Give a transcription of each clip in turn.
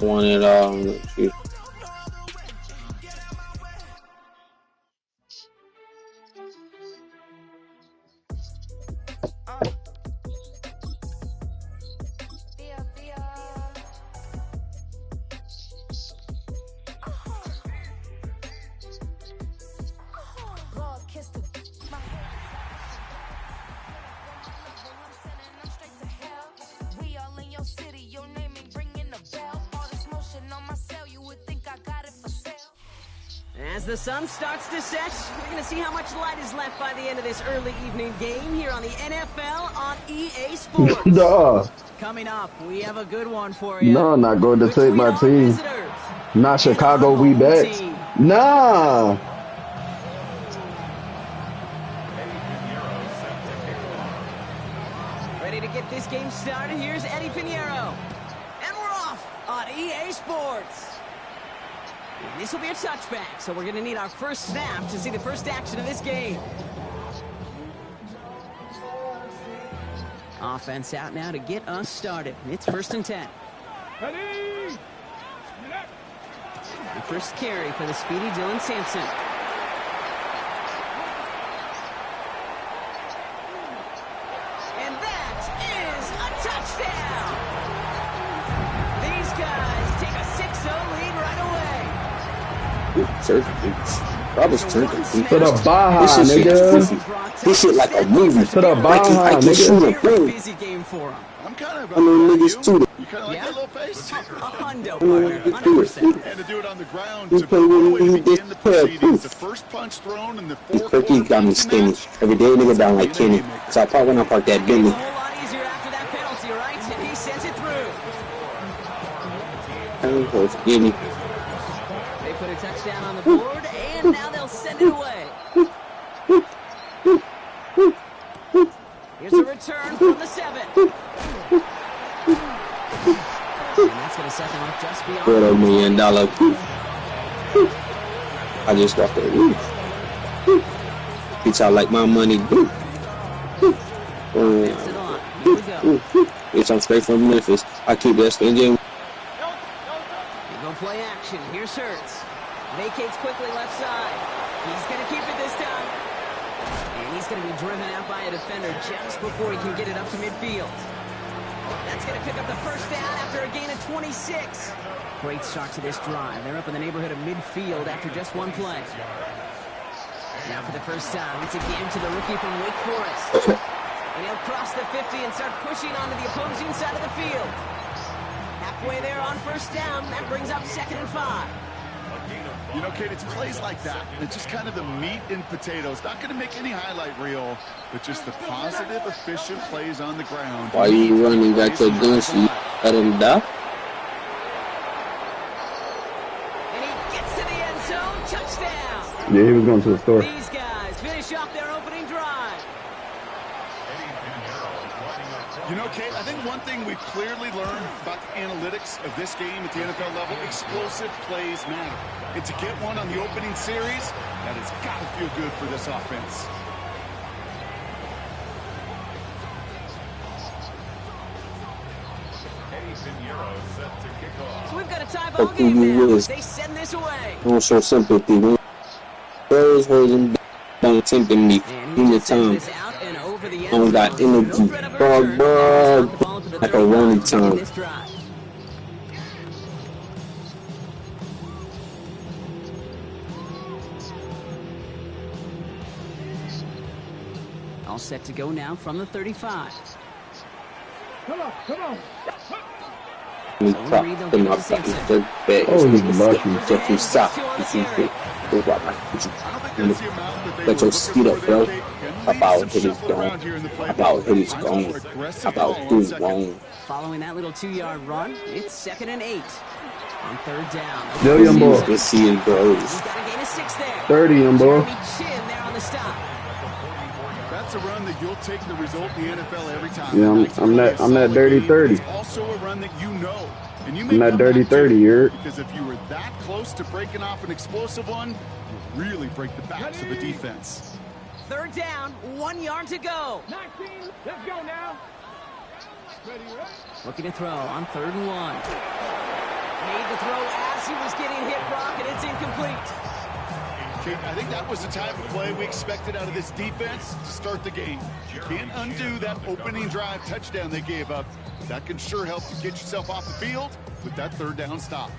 want it all. As the sun starts to set, we're going to see how much light is left by the end of this early evening game here on the NFL on EA Sports. Duh. Coming up, we have a good one for you. No, not going to take my team. Not Chicago, we bet. Nah. Ready to get this game started? Here's Eddie Pinheiro. And we're off on EA Sports. And this will be a touchback, so we're going to need our first snap to see the first action of this game. Offense out now to get us started. It's 1st and 10. Ready? The first carry for the speedy Dylan Sampson. And that is a touchdown! These guys take a 6-0 lead right away. I was turning. To the Baja, nigga. This shit like a movie. To the Baja, I can shoot a Very thing. busy game for him. I'm kind of I mean, niggas too. You kind of like that little pace? A hundo, I mean, partner, niggas do it. 100%. And to do it on the ground He to played with way to me, begin the this proceedings. The first punch thrown in the fourth Cookie quarter got me boxing skinny. match. Every day nigga down like Kenny. So I probably when I park that It's Bentley. a whole lot easier after that penalty, right? And he sends it through. Give me. They put a touchdown on the board, and now they'll send it away. Here's a return from the 7. And that's going to set them up just beyond. $1 million. I just got that. Bitch, I like my money. Fits it on. Here we go. Bitch, I'm straight from Memphis. I keep that stinging. They go play action. Here's Hurts. Vacates quickly left side. He's going to keep it this time. And he's going to be driven out by a defender just before he can get it up to midfield. That's going to pick up the first down after a gain of 26. Great start to this drive. They're up in the neighborhood of midfield after just one play. Now for the first time, it's a game to the rookie from Wake Forest. And he'll cross the 50 and start pushing onto the opposing side of the field. Halfway there on first down, that brings up 2nd and 5. You know, Kate, it's plays like that. It's just kind of the meat and potatoes. Not going to make any highlight reel, but just the positive, efficient plays on the ground. Why you running back your gun so you let him die? And he gets to the end zone. Touchdown. Yeah, he was going to the store. These guys finish off their opening drive. You know, Kate, I think one thing we've clearly learned about the analytics of this game at the NFL level, explosive plays matter. And to get one on the opening series, that has got to feel good for this offense. So we've got a tie ball game now. They send this away. Don't show sympathy. Those holding don't tempt me in the time. I don't got energy. Dog, like a running time. All set to go now from the 35. Come on, come on. Oh, he's lucky. Let your speed up, bro. About hit his dome. About hit his dome. About do wrong. Following that little 2-yard run, it's 2nd and 8. On third down. Yo, young boy. Let's see it goes. He's got a gain of 6 there. 30, young boy. Jeremy Chin there on the stop. That's a run that you'll take the result in the NFL every time. Yeah, I'm that dirty 30. It's also a run that you know. And you I'm that dirty 30, you're. Because if you were that close to breaking off an explosive one, you really break the backs of the defense. Third down, 1 yard to go. 19, let's go now. Ready, Looking to throw on 3rd and 1. Made the throw as he was getting hit, Brock, and it's incomplete. I think that was the type of play we expected out of this defense to start the game. You can't undo that opening drive touchdown they gave up. That can sure help you get yourself off the field with that third down stop.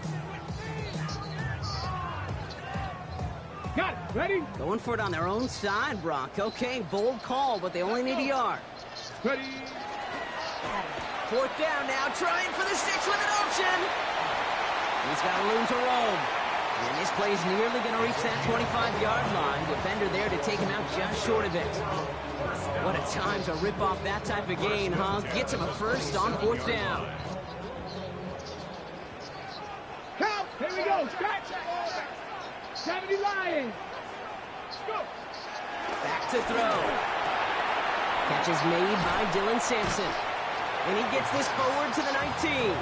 Got it. Ready? Going for it on their own side, Brock. Okay, bold call, but they only need a yard. Ready? Fourth down now, trying for the sticks with an option. He's got room to roam. And this play's nearly going to reach that 25-yard line. Defender there to take him out just short of it. What a time to rip off that type of gain, huh? Gets him a first on fourth down. Count. Here we go. Scratch. 70 Lions. Go. Back to throw. Catch is made by Dylan Sampson. And he gets this forward to the 19.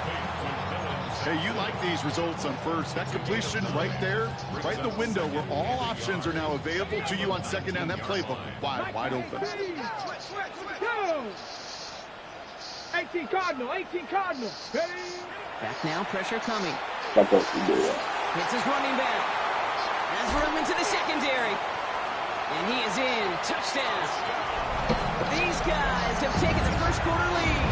Hey, you like these results on first. That completion right there, right in the window where all options are now available to you on second down. That playbook wide open. Go. 18 Cardinal. 18 Cardinal. Ready? Back now, pressure coming. That's what we do. Hits his running back. Has room into the secondary. And he is in. Touchdown. These guys have taken the first quarter lead.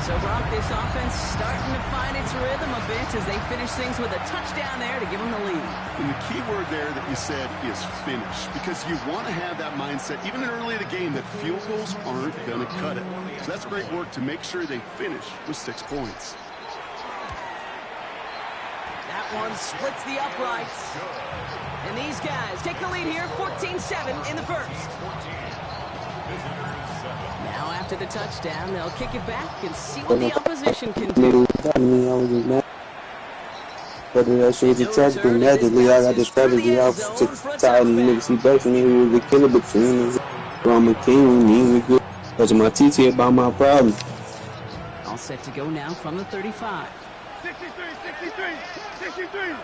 So, Brock, this offense starting to find its rhythm a bit as they finish things with a touchdown there to give them the lead. And the key word there that you said is finish, because you want to have that mindset, even early in the game, that field goals aren't going to cut it. So that's great work to make sure they finish with 6 points. That one splits the uprights. And these guys take the lead here, 14-7 in the first. Now after the touchdown, they'll kick it back and see what the opposition can do. I mean, I was just mad. But that shit was attractive. Naturally, I got the strategy off to tie the niggas he back from me. Who was the killer between us. Rama King, me, we good. Because my TT about my problem. All set to go now from the 35. 63.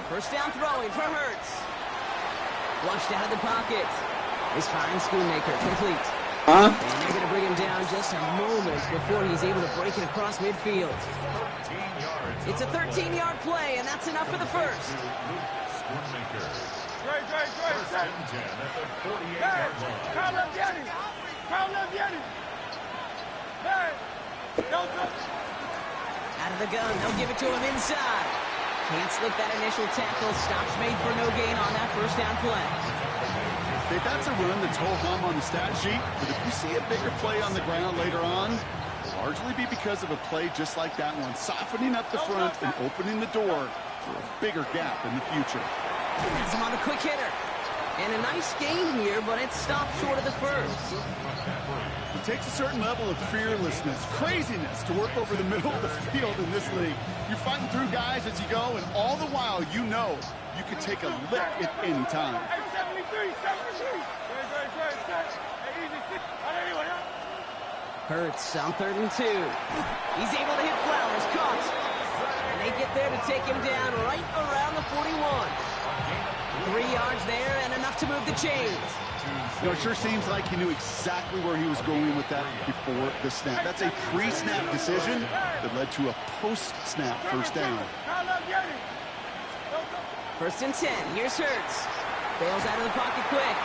First down throwing for Hurts. Flushed out of the pocket. Is fine, Schoonmaker, complete. Huh? And they're going to bring him down just a moment before he's able to break it across midfield. It's a 13-yard play, and that's enough for the first. Great. Carl Leviani. Hey. Out of the gun, they'll give it to him inside. Can't slip that initial tackle. Stops made for no gain on that first down play. Okay, that's a run that's ho-hum on the stat sheet, but if you see a bigger play on the ground later on, it'll largely be because of a play just like that one, softening up the front and opening the door for a bigger gap in the future. Has him on a quick hitter. And a nice gain here, but it stopped short of the first. It takes a certain level of fearlessness, craziness to work over the middle of the field in this league. You're fighting through guys as you go, and all the while you know you can take a lick at any time. 73. Hurts on 3rd and 2. He's able to hit Flowers, caught. And they get there to take him down right around the 41. 3 yards there and enough to move the chains. You know, it sure seems like he knew exactly where he was going with that before the snap. That's a pre-snap decision that led to a post-snap first down. 1st and 10. Here's Hurts. Bails out of the pocket quick.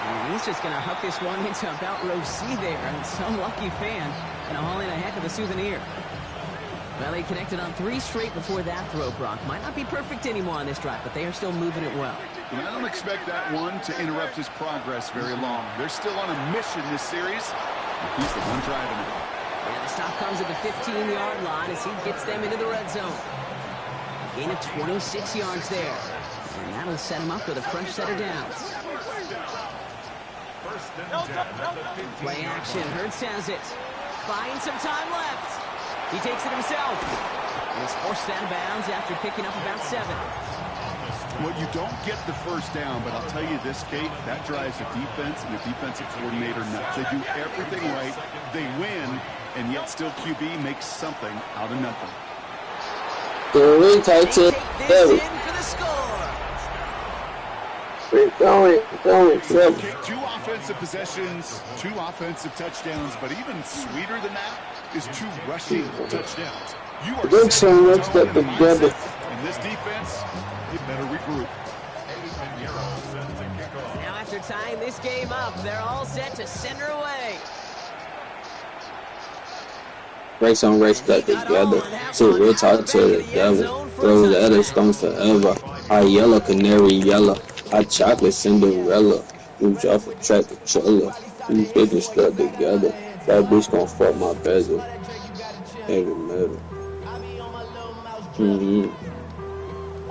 And he's just going to huck this one into about row C there. And some lucky fan going to haul in a heck of a souvenir. Well, they connected on 3 straight before that throw, Brock. Might not be perfect anymore on this drive, but they are still moving it well. And I don't expect that one to interrupt his progress very long. They're still on a mission this series. He's the one driving it. And the stop comes at the 15-yard line as he gets them into the red zone. A gain of 26 yards there. And that'll set him up with a fresh set of downs. Play action. Hurts has it. Finds some time left. He takes it himself. And he's forced out of bounds after picking up about 7. Well, you don't get the first down, but I'll tell you this, Kate, that drives a defense and a defensive coordinator nuts. They do everything right. They win, and yet still QB makes something out of nothing. They take this in for the score. Going, seven. Okay, 2 offensive possessions, 2 offensive touchdowns, but even sweeter than that is 2 rushing touchdowns. You are Good son, let's get together. together. In this defense, you better regroup. Now after tying this game up, they're all set to send her away. Race on race got together. So we'll talk to the devil. Rosetta Stone forever. High yellow, canary yellow. Hot chocolate, Cinderella. Blue Jaffa, track the trailer. We bitches stuck together. That bitch gon' fuck my bezel. Heavy metal.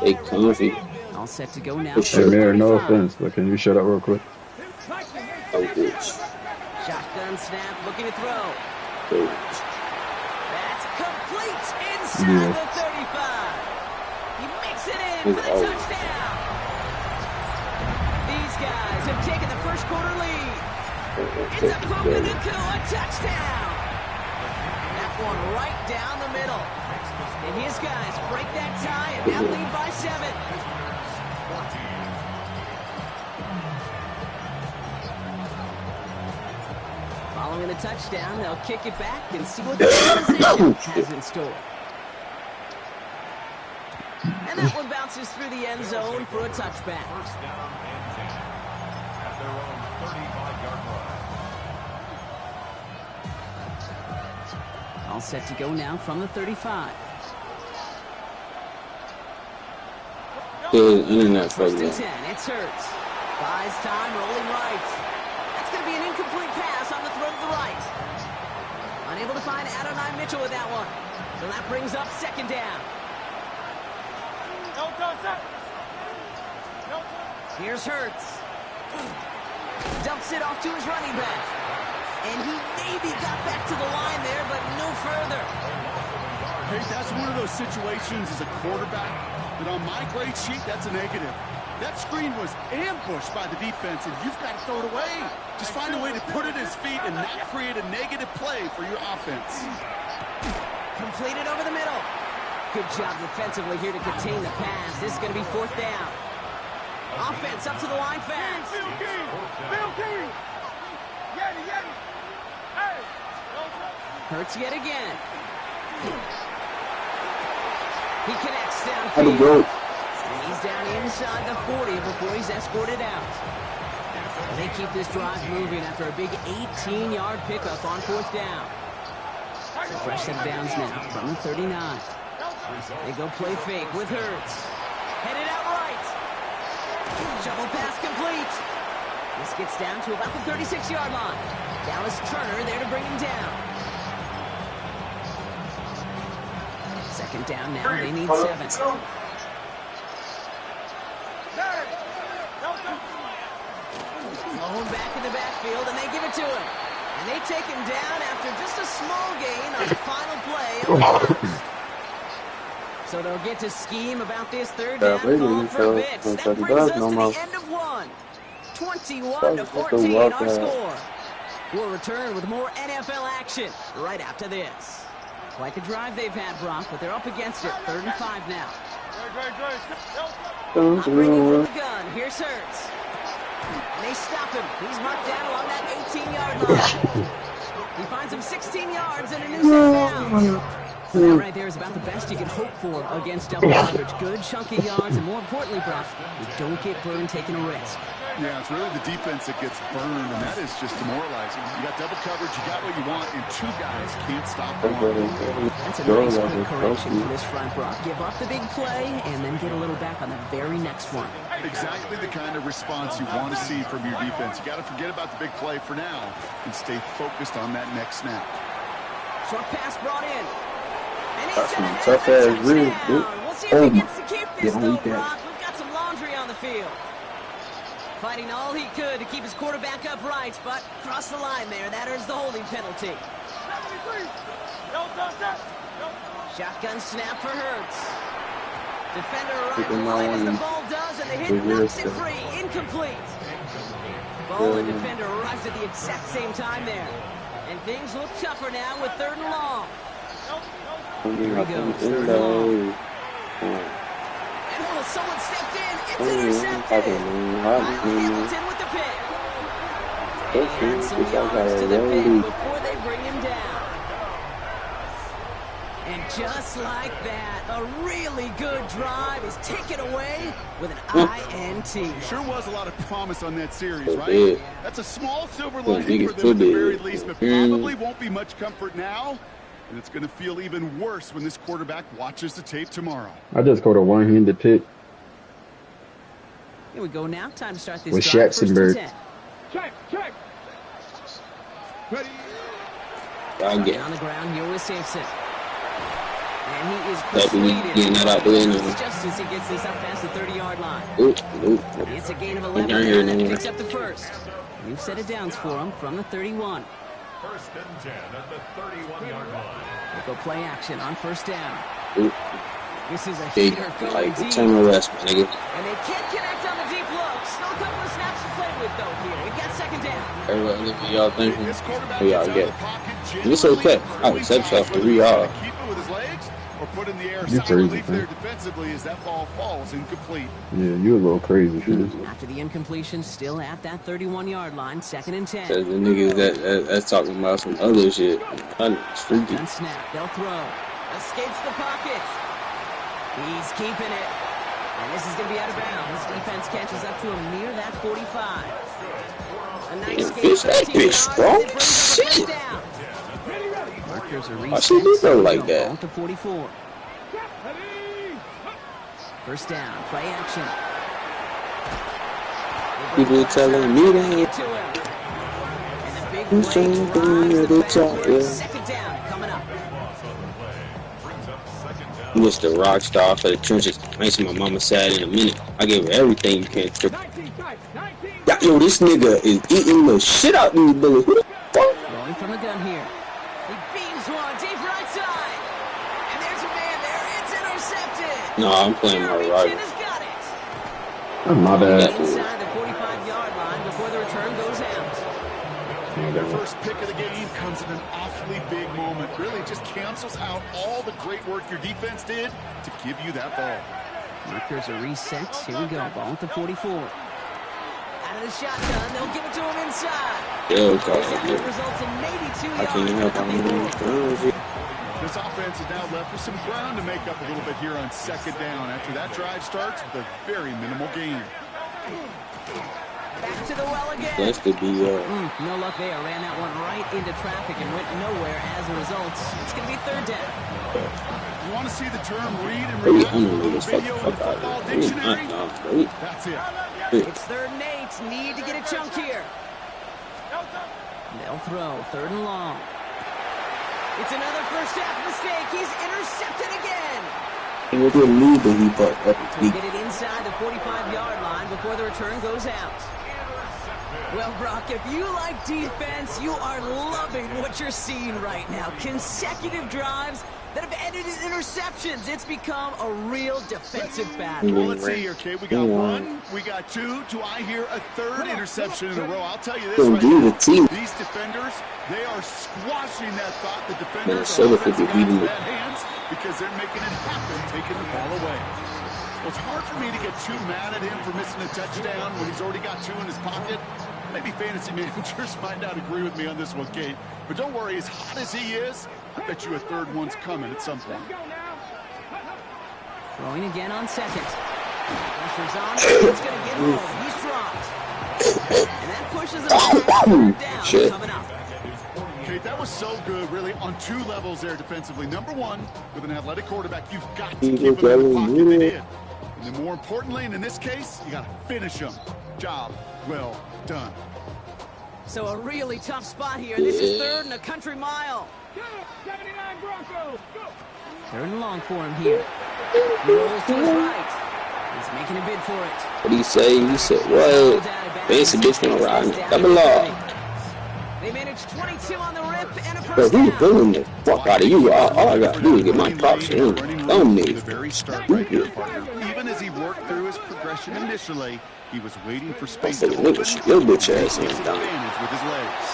They comfy. All set to go now. For Hey, sure. Mayor, no offense, but can you shut up real quick? Oh, bitch. Shotgun snap, looking to throw. Bitch. That's complete inside the 35. He makes it in for the touchdown. These guys have taken the first quarter lead. It's a Puka Nacua touchdown. That one right down the middle. And his guys break that tie and now lead by 7. Following the touchdown, they'll kick it back and see what the opposition has in store. And that one bounces through the end zone for a touchback. All set to go now from the 35. Good internet for First and that. 10, it's Hurts. Buys time, rolling right. That's going to be an incomplete pass on the throw to the right. Unable to find Adonai Mitchell with that one. So that brings up second down. Here's Hurts. Dumps it off to his running back. And he maybe got back to the line there, but no further. Hey, that's one of those situations as a quarterback that on my grade sheet, that's a negative. That screen was ambushed by the defense, and you've got to throw it away. Just find a way to put it at his feet and not create a negative play for your offense. Completed over the middle. Good job defensively here to contain the pass. This is going to be 4th down. Offense up to the line fast. Bill King. Yeti. Hey. Hurts yet again. He connects How to downfield. go? And he's down inside the 40 before he's escorted out. They keep this drive moving after a big 18-yard pickup on 4th down. So fresh set of downs now from the 39. They go play fake with Hurts. Headed out right. Shovel pass complete. This gets down to about the 36-yard line. Dallas Turner there to bring him down. Second down now. They need 7. Thrown back in the backfield, and they give it to him. And they take him down after just a small gain on the final play of the first. So they'll get to scheme about this third down call for a bit. That brings us to the end of one. 21-14 our score. We'll return with more NFL action right after this. Quite the drive they've had, Brock, but they're up against it. 3rd and 5 now. Operating from the gun. Here's Hurts. And they stop him. He's marked down along that 18-yard line. He finds him 16 yards and a new set of downs. That right there is about the best you can hope for against double coverage. Good chunky yards, and more importantly, Brock, you don't get burned taking a risk. Yeah, it's really the defense that gets burned, and that is just demoralizing. You got double coverage, you got what you want, and 2 guys can't stop one. That's a nice quick correction for this front, Brock. Give up the big play, and then get a little back on the very next one. Exactly the kind of response you want to see from your defense. You got to forget about the big play for now and stay focused on that next snap. Short pass brought in. And he's That's going some to tough have a ass real touchdown. good. We'll see if he gets to keep this, Yeah, though, he can. Brock. We've got some laundry on the field. Fighting all he could to keep his quarterback upright, but crossed the line there. That earns the holding penalty. Shotgun snap for Hurts. Defender arrives right as the ball does, and the hit knocks it free. Incomplete. Ball and defender arrives at the exact same time there. And things look tougher now with 3rd and long. Here he goes, 3rd and long. And oh, someone stepped in. It's I intercepted. Hamilton with the pick. And he adds some yards to the pick before they bring him down. And just like that, a really good drive is taken away with an INT. Sure was a lot of promise on that series, right? That's a small silver lining for them at the very least, but probably won't be much comfort now. And it's going to feel even worse when this quarterback watches the tape tomorrow. I just caught a one-handed pick. Here we go now. Time to start this with drive. Jacksonburg. Check. Ready. I'll get On the ground here with Sampson. And he is that we getting that out the way now. just as he gets this up past the 30-yard line. Nope. It's a gain of 11 and that picks up the first. New set of downs for him from the 31. First and 10 at the 31-yard line. They go play action on first down. Oop. This is a Big, hitter going like, deep. turn arrest, nigga. And they can't connect on the deep look. Still a couple of snaps to play with, though, here. We've got second down. Everybody, look what y'all thinking. This quarterback Who y'all gets out get? of the pocket It's okay. generally I'll accept y'all for 3 trying yards. to keep it with his legs or put in the air You some crazy, relief there man. defensively as that ball falls incomplete. Yeah, you a little crazy, dude. After the incompletion, still at that 31-yard line, second and 10. The niggas that's talking about some other shit. It's freaky. Gun snap, they'll throw. Escapes the pocket. He's keeping it. And this is going to be out of bounds. Defense catches up to him near that 45. A nice Damn, game, bitch, that 13 bitch yards, strong. it brings up a first Shit. down. Markers are Why she reset. do that like Go that? ball to 44. First down, play action. People telling me that. Get to him. And the big Who's play trying to drives do the the top, backward. yeah. Second down coming up. Mr. Rockstar for the trenches. I ain't seen my mama sad in a minute. I gave her everything you can. Yo, this nigga is eating the shit out these bullets. Who the fuck? Rolling from the gun here. He beams one deep right side. And there's a man there. It's intercepted. No, I'm playing my Jeremy right. Chin has got it. That's my bad. Inside the 45-yard line before the return goes out. Their first pick of the game comes at an awfully big moment. Really just cancels out all the great work your defense did to give you that ball. Markers are reset. Here we go. Ball at the 44. Out of the shotgun, they'll give it to him inside. Yo, This effort results in maybe 2 I can't yards. help it. This offense is now left with some ground to make up a little bit here on second down after that drive starts with a very minimal gain. Back to the well again. That's to be No luck there. Ran that one right into traffic and went nowhere as a result. It's going to be third down. You want to see the term read and Really react unbelievable from the video in the fuck out football of it. dictionary? No, That's it. It's third and 8. Need to get a chunk here. They'll throw. Third and long. It's another first half mistake. He's intercepted again. he didn't need the heap up. We'll get it inside the 45-yard line before the return goes out. Well, Brock, if you like defense, you are loving what you're seeing right now. Consecutive drives that have ended in interceptions. It's become a real defensive battle. Well, let's see here, Kate. We got one, we got two. Do I hear a third interception in a row? I'll tell you this Don't right do the now. team. These defenders, they are squashing that thought. The Man, defenders so are if we offensive could beat guys in him. bad hands because they're making it happen, taking the ball away. Well, it's hard for me to get too mad at him for missing a touchdown when he's already got two in his pocket. Maybe fantasy managers might not agree with me on this one, Kate. But don't worry, as hot as he is, I bet you a third one's coming at some point. Throwing again on second. Pressure's on. It's going to get home. He's dropped. And that pushes him back. Third down Shit. coming up. Kate, that was so good, really, on two levels there defensively. Number one, with an athletic quarterback, you've got to keep him in the pocket. They did. And then more importantly, and in this case, you got to finish him. Job well done. So a really tough spot here. This is third and a country mile. 79 Broncos. Go. Third and long for him here. He rolls to his right. He's making a bid for it. What he say? He said, what? Fancy bitch gonna ride me. Double law. They managed 22 on the rip and a Bro, first who's down. doing the fuck out of you? All I gotta do is get my props to him. Thumb The me. very start right here, partner. Even as he worked through his progression initially, he was waiting for space I to said, open. nigga, your bitch ass Takes ain't done. advantage with his legs.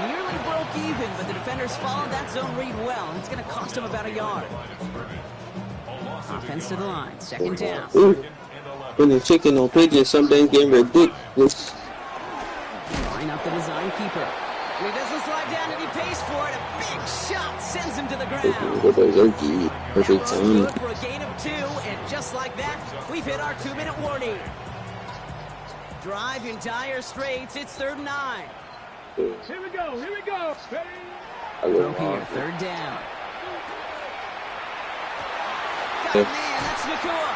Nearly broke even, but the defenders followed that zone read well, and it's going to cost him about a yard. Offense to the line. Second down. Ooh. When the chicken on pigeon, something's getting ridiculous. Line up the design keeper. He doesn't slide down and he pays for it. A big shot sends him to the ground. Perfect time. Good for a gain of 2, and just like that, we've hit our 2-minute warning. Drive in dire straits. It's 3rd and 9. Here we go. Here we go. Ready? Throw here. 3rd down. Got a man. That's Nakua.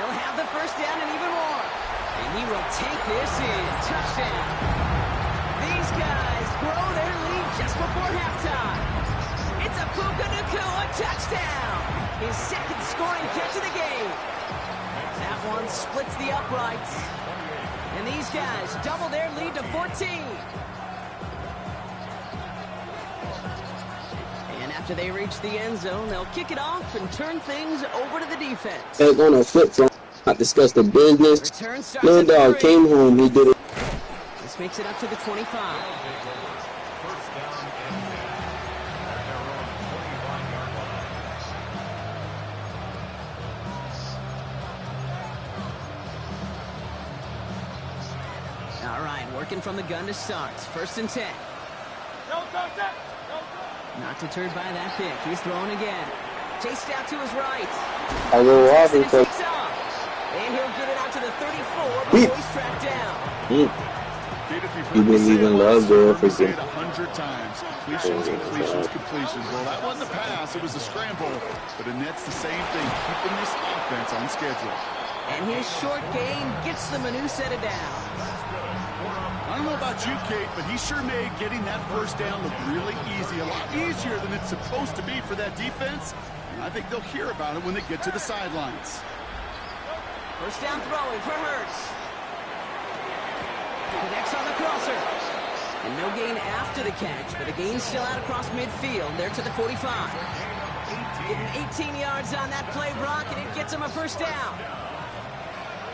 He'll have the 1st down and even more. And he will take this in. Touchdown. These guys grow their lead just before halftime. It's a Puka Nakua touchdown. His 2nd scoring catch of the game. That one splits the uprights. And these guys double their lead to 14. And after they reach the end zone, they'll kick it off and turn things over to the defense. They're going to flip from not discuss the business. Return starts Little at the dog 3. came home, he did it. This makes it up to the 25. All right, working from the gun to start. 1st and 10. Not deterred by that pick. He's throwing again. Chased out to his right. I go off And and it so takes off. And he'll get it out to the 34 before he's tracked down. Kid, if you've He heard me didn't say it even once, love you've girl heard me for say good. it 100 times. Completions, completions, completions. Well, that wasn't a pass. It was a scramble. But it nets the same thing, keeping this offense on schedule. And his short game gets the Manu set it down. I don't know about you, Kate, but he sure made getting that 1st down look really easy. A lot easier than it's supposed to be for that defense. And I think they'll hear about it when they get to the sidelines. 1st down throwing for Hurts. Connects on the crosser. And no gain after the catch, but the gain's still out across midfield. There to the 45. Getting 18 yards on that play, Brock, and it gets him a 1st down.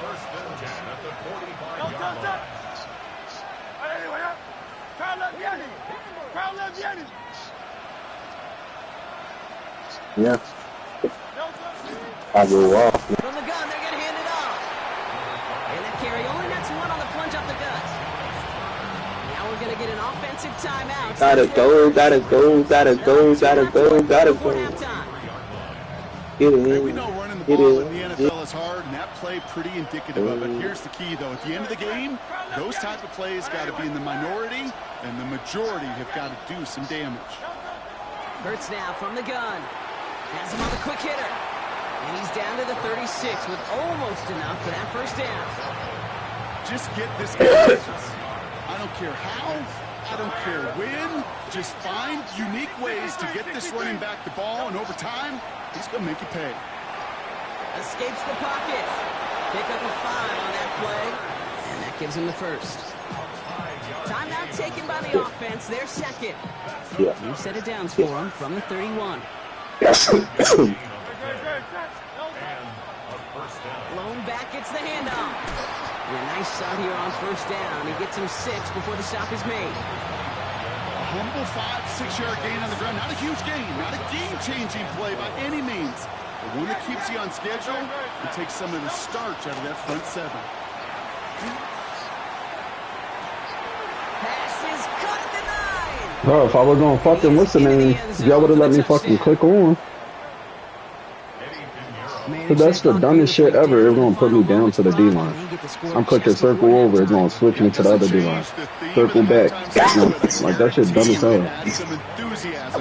1st and 10 at the 45-yard line. yeah. I go off. From the gun, they're going to hand it off. And that carry only nets 1 on the plunge up the gut. Now we're going to get an offensive timeout. Gotta go, gotta go, gotta go, gotta go, gotta Before go. halftime. Get it Hey, we in. know running the Get ball it in the NFL is hard, and that play pretty indicative of it. Here's the key, though. At the end of the game, those type of plays got to be in the minority, and the majority have got to do some damage. Hurts now from the gun. Has him on the quick hitter. And he's down to the 36 with almost enough for that 1st down. Just get this guy. I don't care how, I don't care when. Just find unique ways to get this running back the ball, and over time, he's going to make you pay. Escapes the pocket. Pick up a 5 on that play. And that gives him the 1st. Timeout taken by the offense. Their 2nd. Yeah. New set of downs for him from the 31. Lone back gets the handoff. And a nice shot here on 1st down. He gets him 6 before the stop is made. A humble 5-6-yard gain on the ground. Not a huge gain, not a game-changing play by any means. But one that keeps you on schedule and takes some of the starch out of that front 7. Pass is cut at the 9. Bro, if I was gonna fucking listen, man, y'all would have let me fucking click on. But that's the dumbest shit ever. It's gonna put me down to the D-line. I'm clicking circle over, it's gonna switch me to the other D-line. Circle back. Like, that shit dumb as hell.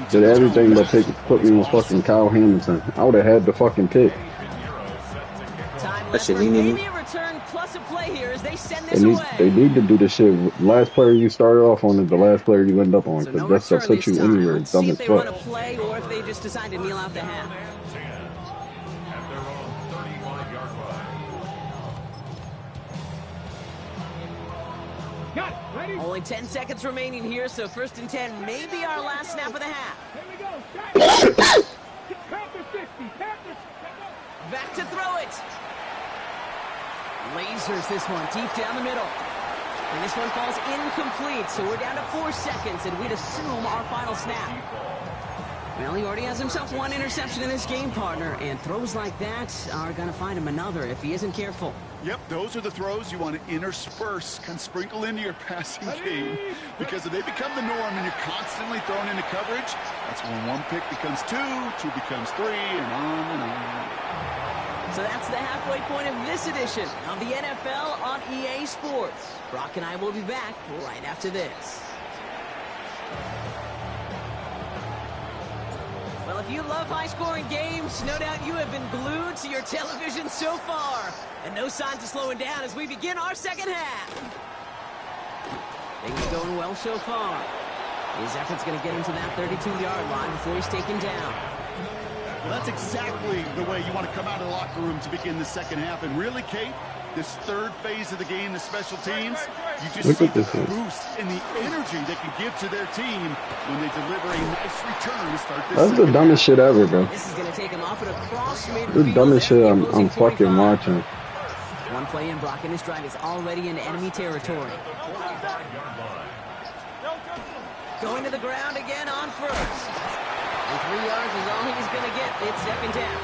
Did everything but put me on fucking Kyle Hamilton. I would have had the fucking pick. That shit ain't even. Maybe a return plus a play here as they send They this need, away. they need to do this shit. Last player you started off on is the last player you end up on. So Because no that's return what puts this you time. anywhere. Let's Dumb see as if they run a fuck. play or if they just decide to kneel out the half. At their own 35-yard line. Got it. Ready? Only 10 seconds remaining here, so 1st and 10 may be our last snap of the half. Here we go. Panther 60. Panther. Back to throw it. Lasers this one deep down the middle. And this one falls incomplete, so we're down to 4 seconds, and we'd assume our final snap. Well, he already has himself one interception in this game, partner, and throws like that are going to find him another if he isn't careful. Yep, those are the throws you want to intersperse, kind of sprinkle into your passing game, because if they become the norm and you're constantly thrown into coverage, that's when one pick becomes two becomes three, and on and on. So that's the halfway point of this edition of the NFL on EA Sports. Brock and I will be back right after this. Well, if you love high-scoring games, no doubt you have been glued to your television so far. And no signs of slowing down as we begin our second half. Things going well so far. His effort's going to get him to that 32-yard line before he's taken down. Well, that's exactly the way you want to come out of the locker room to begin the second half. And really, Kate, this third phase of the game, the special teams, you just see the boost and the energy they can give to their team when they deliver a nice return to start this. That's the dumbest shit ever, bro. This is going to take him up and across midfield. The dumbest shit I'm fucking watching. One play in, Brock, and his drive is already in enemy territory. Going to the ground again on first. And 3 yards is all he's going to get. It's second down.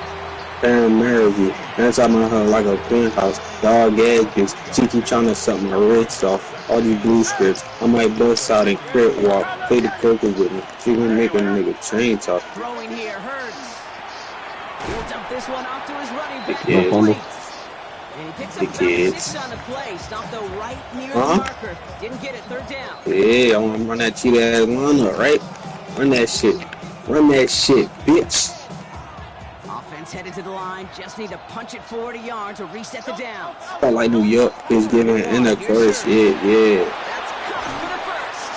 Damn, Mary, that's how my her like a penthouse. Dog ass, she keep trying to suck my wrist off. All these blue scripts. I might bust out and crit walk. Play the poker with me. She gonna make a nigga chain talk. Throwing here hurts. He'll dump this one off to his running back. And he picks up about 6 on the play. Stopped though right near the marker. Didn't get it. Third down. Yeah, I want to run that cheat ass line up, right? Run that shit. Run that shit, bitch. Offense headed to the line. Just need to punch it 40 yards to reset the downs. I like New York is giving in the course. Yeah. That's caught for the first.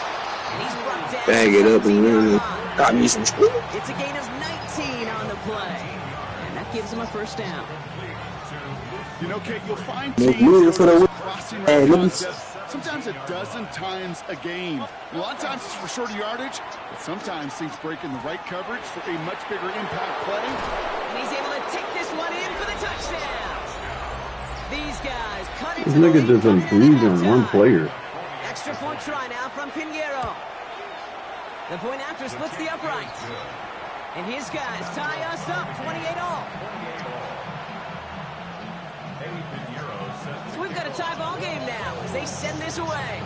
And he's brought down. Bag it up and really got me some. It's a gain of 19 on the play. And that gives him a first down. You know, Kate, you'll find teams crossing right concepts sometimes 12 times a game. A lot of times it's for shorter yardage, but sometimes things break in the right coverage for a much bigger impact play. And he's able to take this one in for the touchdown. These guys cut into the lead. This nigga just been breathing one player. Extra point try now from Pinheiro. The point after splits the upright. And his guys tie us up 28 all. So we've got a tie ball game now as they send this away.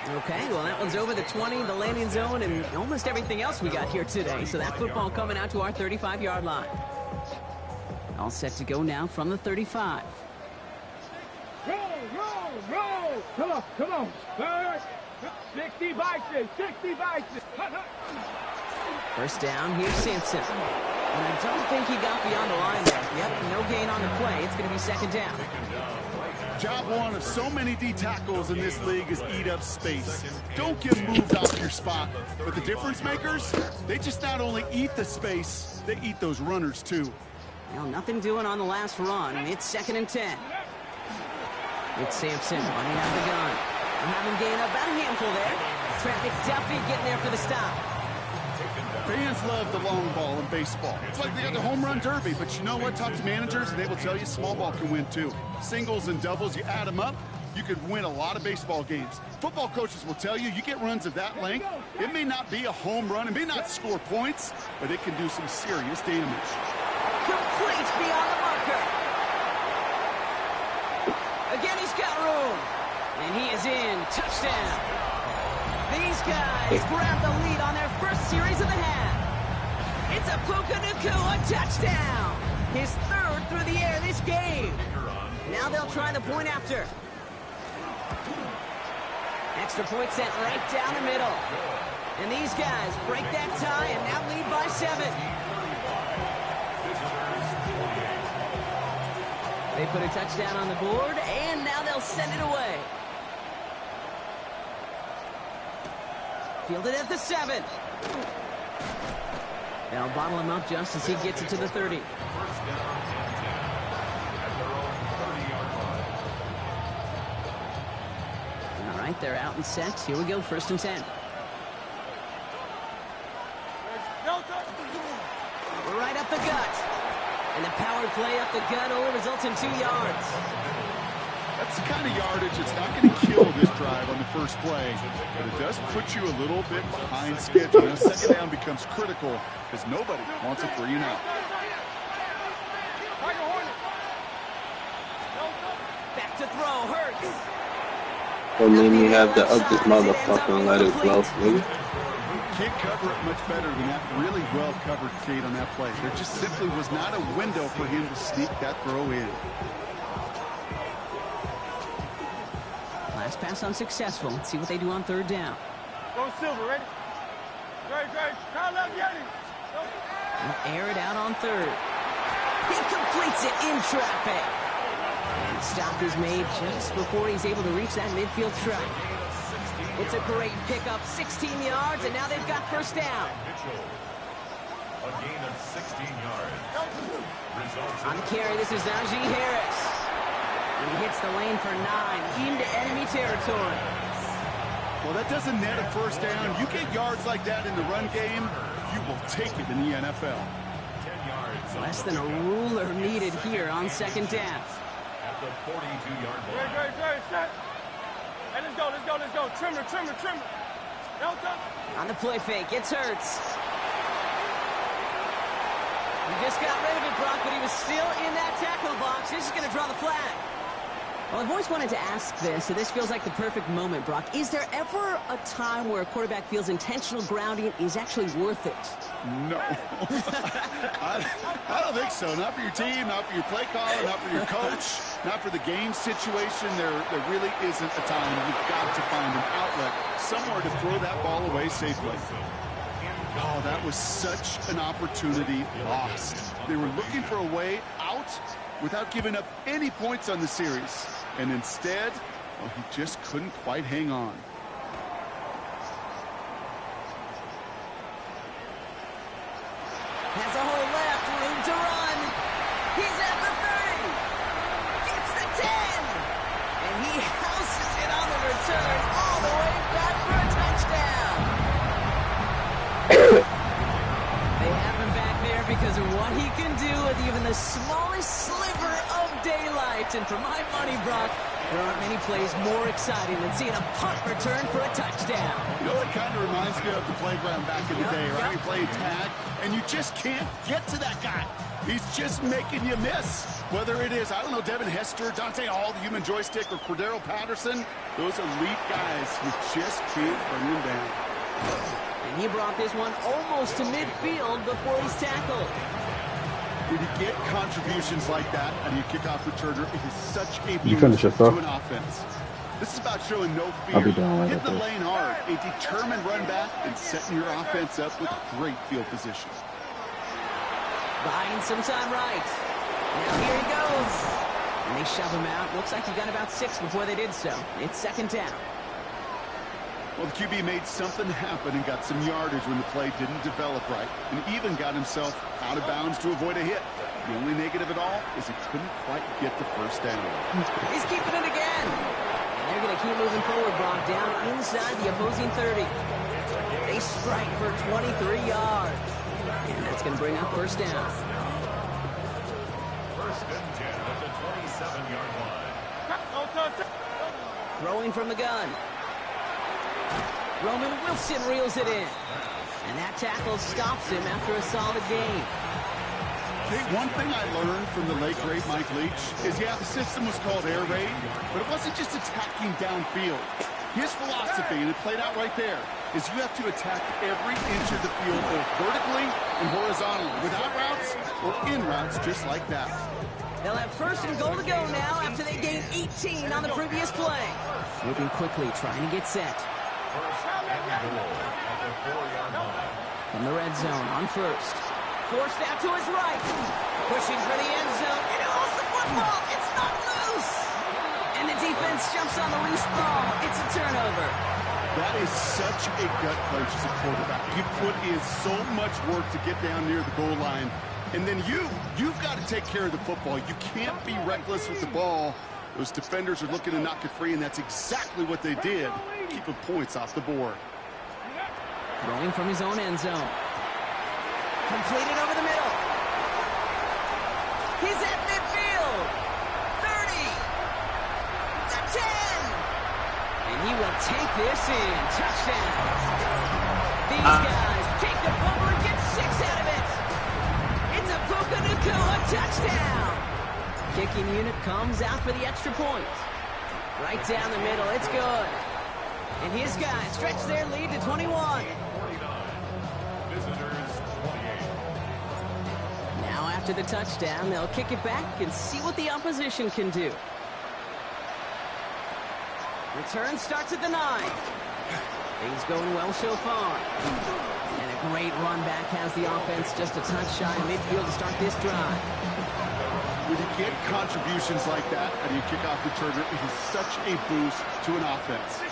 Okay, well that one's over the 20, the landing zone, and almost everything else we got here today. So that football coming out to our 35-yard line. All set to go now from the 35. Roll! Come on. 60 bikes. First down, here's Sampson. And I don't think he got beyond the line there. Yep, no gain on the play. It's going to be second down. Job one of so many D tackles in this league is eat up space. Don't get moved off your spot. But the difference makers, they just not only eat the space, they eat those runners too. Well, nothing doing on the last run. It's second and 10. It's Sampson running out the gun. And having gained about a handful there. Trent McDuffie getting there for the stop. Fans love the long ball in baseball. It's like they got the home run derby, but you know what? Talk to managers and they will tell you small ball can win too. Singles and doubles, you add them up, you could win a lot of baseball games. Football coaches will tell you, you get runs of that length, it may not be a home run, it may not score points, but it can do some serious damage. Complete beyond the marker. Again, he's got room. And he is in. Touchdown. These guys grab the lead on their first series of the half. It's a Puka Nacua touchdown. His third through the air this game. Now they'll try the point after. Extra point sent right down the middle. And these guys break that tie and now lead by 7. They put a touchdown on the board, and now they'll send it away. Fielded at the 7. They'll bottle him up just as he gets it to the 30. All right, they're out and set. Here we go, first and 10. Right up the gut. And the power play up the gut only results in 2 yards. That's the kind of yardage it's not going to kill this drive on the first play, but it does put you a little bit behind schedule. Now, second down becomes critical because nobody wants a 3-and-out. Back to throw, Hurts. Don't make me have to up this motherfucker and let it blow, nigga. Can't cover it much better than that. Really well covered, Kate, on that play. There just simply was not a window for him to sneak that throw in. Last pass unsuccessful. Let's see what they do on third down. Go Silver, ready? Great. Kyle left, Yanni. He'll air it out on third. He completes it in traffic. And the stop is made just before he's able to reach that midfield strike. It's a great pickup, 16 yards, and now they've got first down. A gain of 16 yards. On the carry, this is Najee Harris. And he hits the lane for 9 into enemy territory. Well, that doesn't net a first down. You get yards like that in the run game, you will take it in the NFL. 10 yards. Less than a ruler needed here on second down. At the 42-yard line. Great, set. Hey, let's go. Trimmer. Delta. On the play fake, it's Hurts. He just got rid of it, Brock, but he was still in that tackle box. This is going to draw the flag. Well, I've always wanted to ask this, so this feels like the perfect moment, Brock. Is there ever a time where a quarterback feels intentional grounding is actually worth it? No. I don't think so. Not for your team, not for your play caller, not for your coach, not for the game situation. There really isn't a time. You've got to find an outlet, somewhere to throw that ball away safely. Oh, that was such an opportunity lost. They were looking for a way out without giving up any points on the series. And instead, well, he just couldn't quite hang on. Has a hole left, room to run. He's at the 30. Gets the 10. And he houses it on the return all the way back for a touchdown. They have him back there because of what he can do with even the smallest sliver of daylight. And for my money, Brock, there aren't many plays more exciting than seeing a punt return for a touchdown. You know, it kind of reminds me of the playground back in the day, right? You play tag, and you just can't get to that guy. He's just making you miss. Whether it is, I don't know, Devin Hester, Dante Hall, the human joystick, or Cordero Patterson, those elite guys who just can't bring them down. And he brought this one almost to midfield before he's tackled. When you get contributions like that and you kick-off returner, it is such a You finish boost it, to bro. an offense. This is about showing no I'll fear, be down right hitting the there. lane hard, a determined run back, and setting your offense up with great field position. Buying some time right. Now here he goes. And they shove him out. Looks like he got about 6 before they did so. It's second down. Well, the QB made something happen and got some yardage when the play didn't develop right, and even got himself out of bounds to avoid a hit. The only negative at all is he couldn't quite get the first down. He's keeping it again. And they're going to keep moving forward, Brock, down inside the opposing 30. They strike for 23 yards. And that's going to bring up first down. First and 10 at the 27-yard line. Throwing from the gun. Roman Wilson reels it in. And that tackle stops him after a solid gain. Okay, one thing I learned from the late, great Mike Leach is, yeah, the system was called air raid, but it wasn't just attacking downfield. His philosophy, and it played out right there, is you have to attack every inch of the field, both vertically and horizontally, without routes or in routes just like that. They'll have first and goal to go now after they gained 18 on the previous play. Moving quickly, trying to get set. First and goal at the 4-yard line. From the red zone on first. Forced out to his right. Pushing for the end zone. And he lost the football. It's not loose. And the defense jumps on the loose ball. It's a turnover. That is such a gut punch as a quarterback. You put in so much work to get down near the goal line. And then you've got to take care of the football. You can't be reckless with the ball. Those defenders are looking to knock it free, and that's exactly what they did, keeping points off the board. Throwing from his own end zone. Completed over the middle. He's at midfield. 30. will take this in. Touchdown. These guys take the fumble and get 6 out of it. It's a Puka Nacua touchdown. Kicking unit comes out for the extra point. Right down the middle. It's good. And his guys stretch their lead to 21. Now after the touchdown, they'll kick it back and see what the opposition can do. Return starts at the 9. Things going well so far. And a great run back has the offense just a touch shy of midfield to start this drive. When you get contributions like that out of your kickoff returner, it is such a boost to an offense.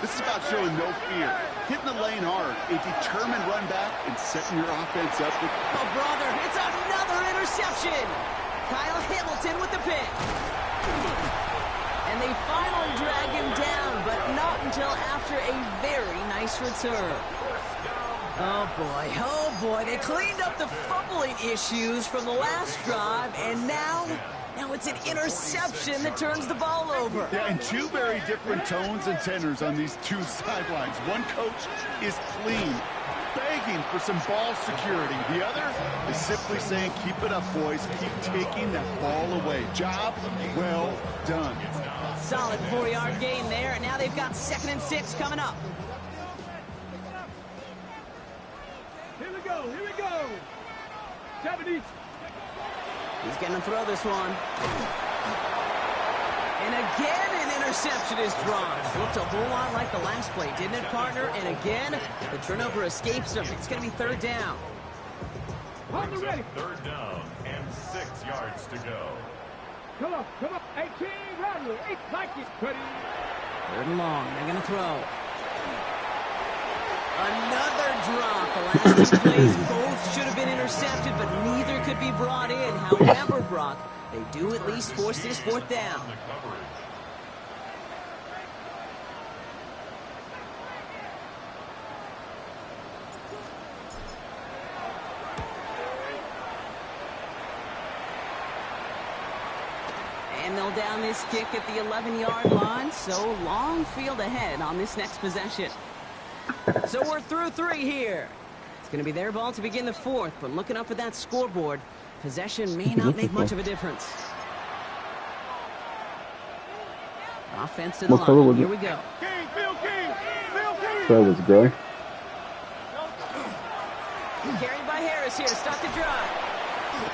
This is about showing no fear, hitting the lane hard, a determined run back, and setting your offense up with... Oh, brother, it's another interception. Kyle Hamilton with the pick. And they finally drag him down, but not until after a very nice return. Oh boy, they cleaned up the fumbling issues from the last drive, and now it's an interception that turns the ball over. Yeah, and two very different tones and tenors on these two sidelines. One coach is clean, begging for some ball security. The other is simply saying, keep it up, boys. Keep taking that ball away. Job well done. Solid 4-yard gain there, and now they've got 2nd and 6 coming up. Here we go. 70. He's going to throw this one. And again, an interception is dropped. Looked a whole lot like the last play, didn't it, partner? And again, the turnover escapes him. It's going to be 3rd down. On the ready. 3rd down and 6 yards to go. Come on. 18, Rodney. 8, like it. 3rd and long. They're going to throw. Another drop. The last 2 plays both should have been intercepted, but neither could be brought in. However, Brock, they do at least force this 4th down. And they'll down this kick at the 11-yard line, so long field ahead on this next possession. So we're through 3 here. It's going to be their ball to begin the 4th, but looking up at that scoreboard, possession may not make much of a difference. Offense to the line. Here we go. That was gray. Carried by Harris here to start the drive.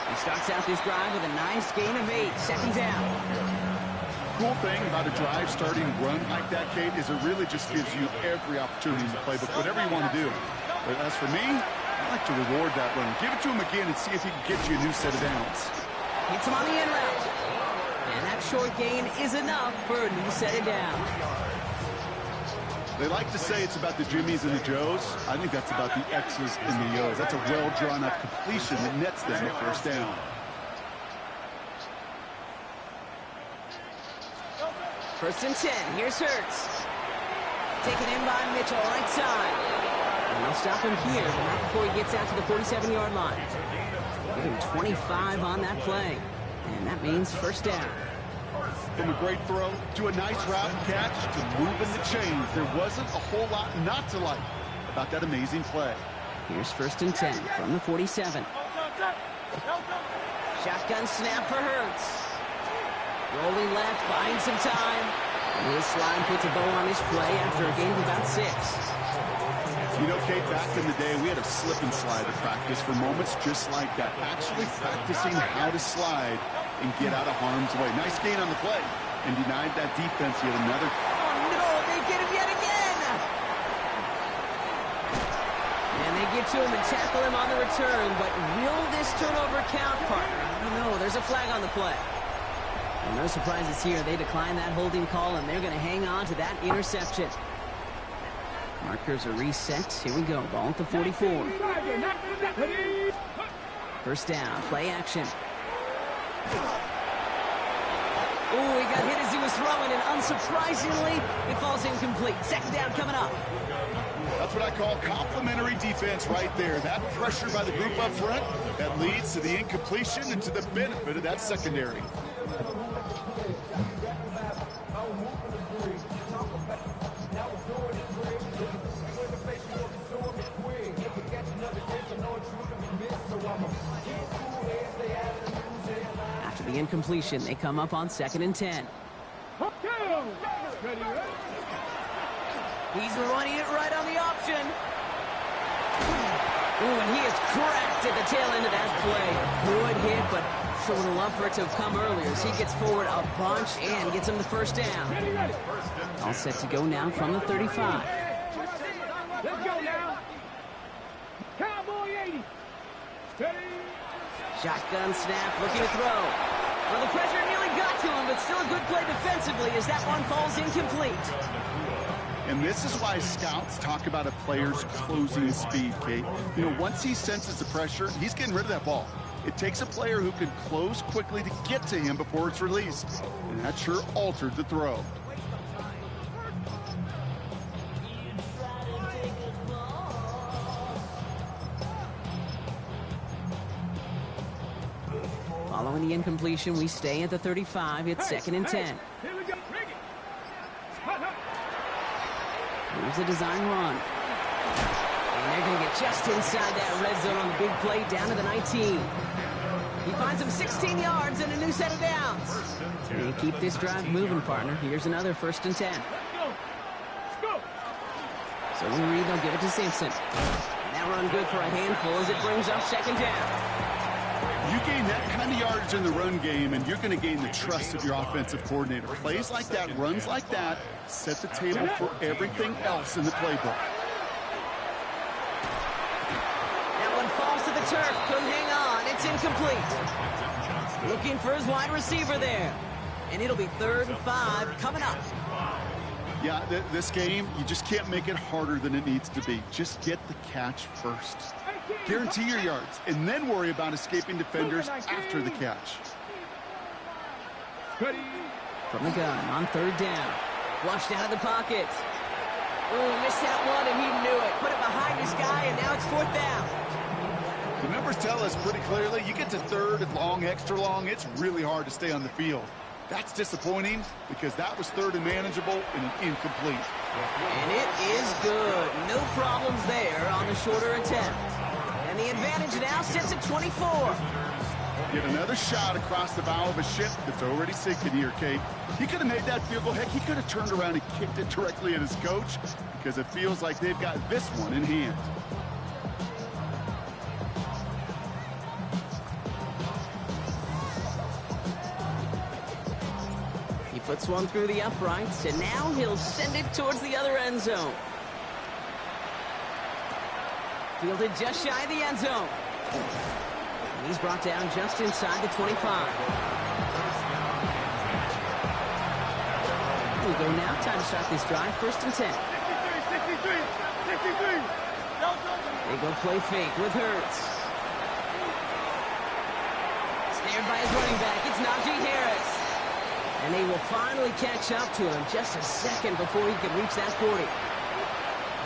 He starts out this drive with a nice gain of 8. 2nd down. Cool thing about a drive starting run like that, Kate, is it really just gives you every opportunity in the playbook, whatever you want to do. But as for me, I like to reward that run. Give it to him again and see if he can get you a new set of downs. Hits him on the in route. And that short gain is enough for a new set of downs. They like to say it's about the Jimmies and the Joes. I think that's about the X's and the O's. That's a well-drawn-up completion that nets them a 1st down. First and 10. Here's Hurts. Taken in by Mitchell, right side. And they'll stop him here, but not before he gets out to the 47-yard line. Give him 25 on that play. And that means 1st down. From a great throw to a nice route and catch to moving the chains, there wasn't a whole lot not to like about that amazing play. Here's 1st and 10 from the 47. Shotgun snap for Hurts. Rolling left, buying some time. And his slime puts a bow on this play after a gain of about 6. You know, Kate, back in the day, we had a slip and slide at practice for moments just like that. Actually practicing how to slide and get out of harm's way. Nice gain on the play and denied that defense yet another. Oh, no, they get him yet again. And they get to him and tackle him on the return, but will this turnover count, partner? I don't know. There's a flag on the play. And no surprises here. They decline that holding call, and they're going to hang on to that interception. Markers are reset. Here we go. Ball at the 44. 1st down. Play action. Oh, he got hit as he was throwing, and unsurprisingly, it falls incomplete. 2nd down coming up. That's what I call complimentary defense right there. That pressure by the group up front, that leads to the incompletion and to the benefit of that secondary. the incompletion. They come up on 2nd and 10. He's running it right on the option. Ooh, and he is cracked at the tail end of that play. Good hit, but sure would love for it to have come earlier as he gets forward a bunch and gets him the first down. All set to go now from the 35. Let's go now. Cowboy 80. Shotgun snap, looking to throw. Well, the pressure nearly got to him, but still a good play defensively as that one falls incomplete. And this is why scouts talk about a player's closing speed, Kate. You know, once he senses the pressure, he's getting rid of that ball. It takes a player who can close quickly to get to him before it's released. And that sure altered the throw. Following the incompletion, we stay at the 35. It's 2nd and 10. Here we go. Here's a design run. And they're going to get just inside that red zone on the big play down to the 19. He finds him 16 yards and a new set of downs. And keep this drive moving, partner. Here's another 1st and 10. Let's go. So we read they'll give it to Simpson. And that run good for a handful as it brings up 2nd down. You gain that kind of yardage in the run game, and you're going to gain the trust of your offensive coordinator. Plays like that, runs like that, set the table for everything else in the playbook. That one falls to the turf. Couldn't hang on. It's incomplete. Looking for his wide receiver there. And it'll be 3rd and 5 coming up. Yeah, this game, you just can't make it harder than it needs to be. Just get the catch first. Guarantee your yards, and then worry about escaping defenders after the catch. From the gun on 3rd down. Flushed out of the pocket. Ooh, missed that one, and he knew it. Put it behind his guy, and now it's 4th down. The numbers tell us pretty clearly, you get to 3rd and long, extra long, it's really hard to stay on the field. That's disappointing because that was 3rd and manageable and an incomplete. And it is good. No problems there on the shorter attempt. And the advantage now sits at 24. Get another shot across the bow of a ship that's already sinking here, Kate. He could have made that field goal. Heck, he could have turned around and kicked it directly at his coach because it feels like they've got this one in hand. He puts one through the uprights, and now he'll send it towards the other end zone. Fielded just shy of the end zone. And he's brought down just inside the 25. We go now. Time to start this drive. 1st and 10. 63. They go play fake with Hurts. Snared by his running back. It's Najee Harris. And they will finally catch up to him just a second before he can reach that 40.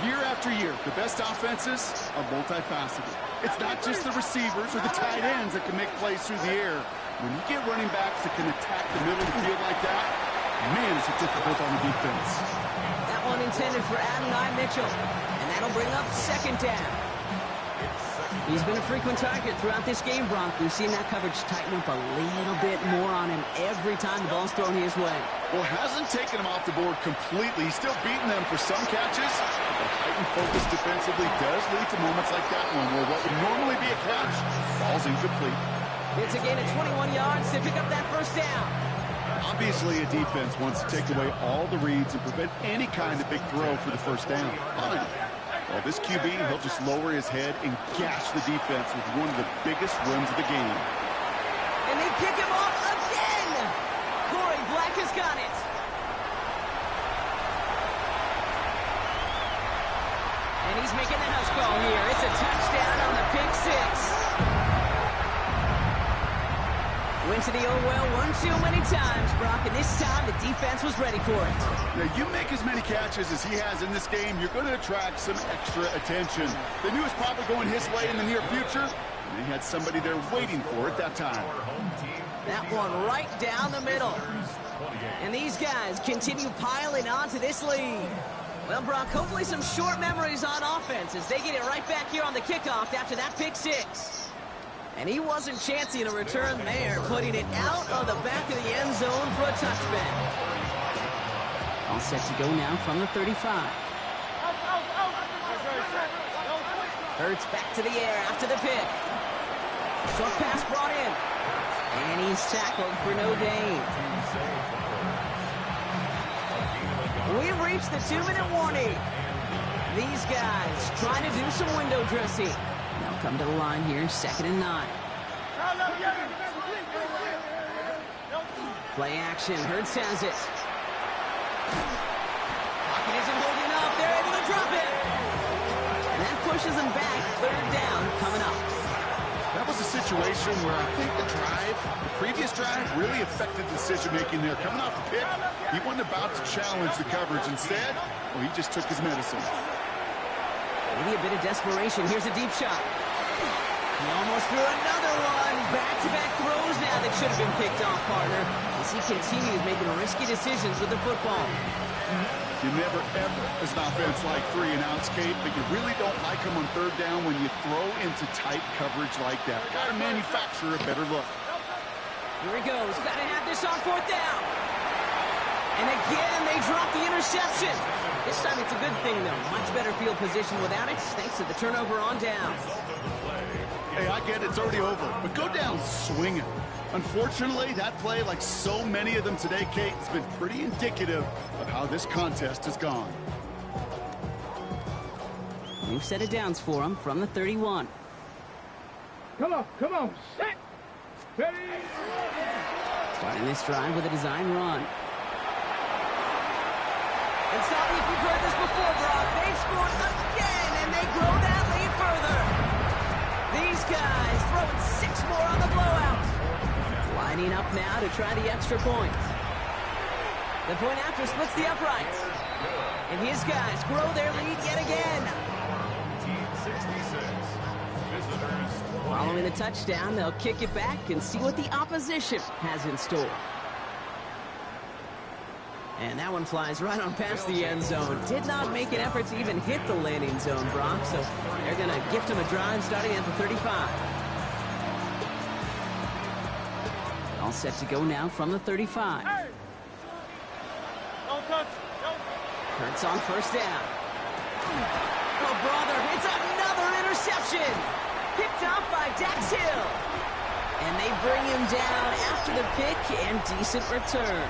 Year after year, the best offenses are multifaceted. It's not just the receivers or the tight ends that can make plays through the air. When you get running backs that can attack the middle of the field like that, man, is it difficult on the defense. That one intended for Adonai Mitchell. And that'll bring up 2nd down. He's been a frequent target throughout this game, Bronk. We've seen that coverage tighten up a little bit more on him every time the ball's thrown his way. Well, hasn't taken him off the board completely. He's still beating them for some catches. But heightened focus defensively does lead to moments like that one where what would normally be a catch falls incomplete. It's a gain of 21 yards to pick up that 1st down. Obviously, a defense wants to take away all the reads and prevent any kind of big throw for the 1st down. Fine. Well, this QB, he'll just lower his head and gash the defense with one of the biggest runs of the game. And they pick him off again! Corey Black has got it. And he's making the house call here. It's a touchdown on the pick 6. Went to the old well one too many times, Brock, and this time the defense was ready for it. Now, you make as many catches as he has in this game, you're going to attract some extra attention. They knew it was probably going his way in the near future, and they had somebody there waiting for it that time. That one right down the middle. And these guys continue piling onto this lead. Well, Brock, hopefully some short memories on offense as they get it right back here on the kickoff after that pick 6. And he wasn't chancing a return there, putting it out of the back of the end zone for a touchback. All set to go now from the 35. Hurts back to the air after the pick. Short pass brought in. And he's tackled for no gain. We've reached the 2-minute warning. These guys trying to do some window dressing. They'll come to the line here, 2nd and 9. Play action, Hurts has it. Pocket isn't holding up, they're able to drop it. And that pushes them back, 3rd down coming up. That was a situation where I think the previous drive really affected decision-making there. Coming off the pick, he wasn't about to challenge the coverage. Instead, well, he just took his medicine. Maybe a bit of desperation. Here's a deep shot. He almost threw another one. Back-to-back throws now that should have been picked off, partner, as he continues making risky decisions with the football. You never, ever, as an offense, like 3-and-outs, Kate, but you really don't like them on 3rd down when you throw into tight coverage like that. Got to manufacture a better look. Here he goes. Got to have this on 4th down. And again, they drop the interception. This time it's a good thing, though. Much better field position without it, thanks to the turnover on down. Hey, I get it. It's already over. But go down swinging. Unfortunately, that play, like so many of them today, Kate, has been pretty indicative of how this contest has gone. New set of downs for him from the 31. Come on, set. Ready. Starting this drive with a design run. And stop me if you've heard this before, Brock. They've scored again, and they grow that lead further. These guys throwing 6 more on the blowout. Lining up now to try the extra point. The point after splits the uprights. And his guys grow their lead yet again. Following the touchdown, they'll kick it back and see what the opposition has in store. And that one flies right on past the end zone. Did not make an effort to even hit the landing zone, Brock. So they're going to gift him a drive starting at the 35. All set to go now from the 35. Hey. Don't touch. Hurts on 1st down. Oh, brother, it's another interception. Picked off by Dax Hill. And they bring him down after the pick and decent return.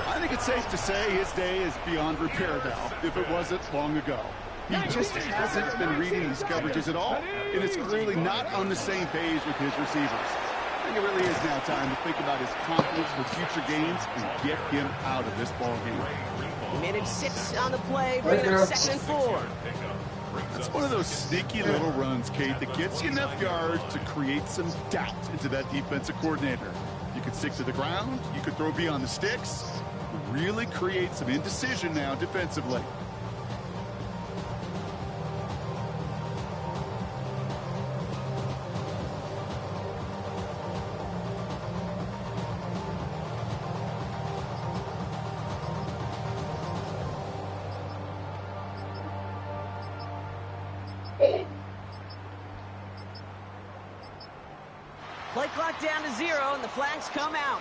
I think it's safe to say his day is beyond repair now, if it wasn't long ago. He just hasn't been reading these coverages at all, and it's clearly not on the same page with his receivers. I think it really is now time to think about his confidence for future games and get him out of this ball game. He managed 6 on the play, bringing up 2nd and 4. That's one of those sneaky little runs, Kate, that gets you enough yards to create some doubt into that defensive coordinator. You could stick to the ground, you could throw beyond the sticks, really create some indecision now defensively. Play clock down to 0, and the flags come out.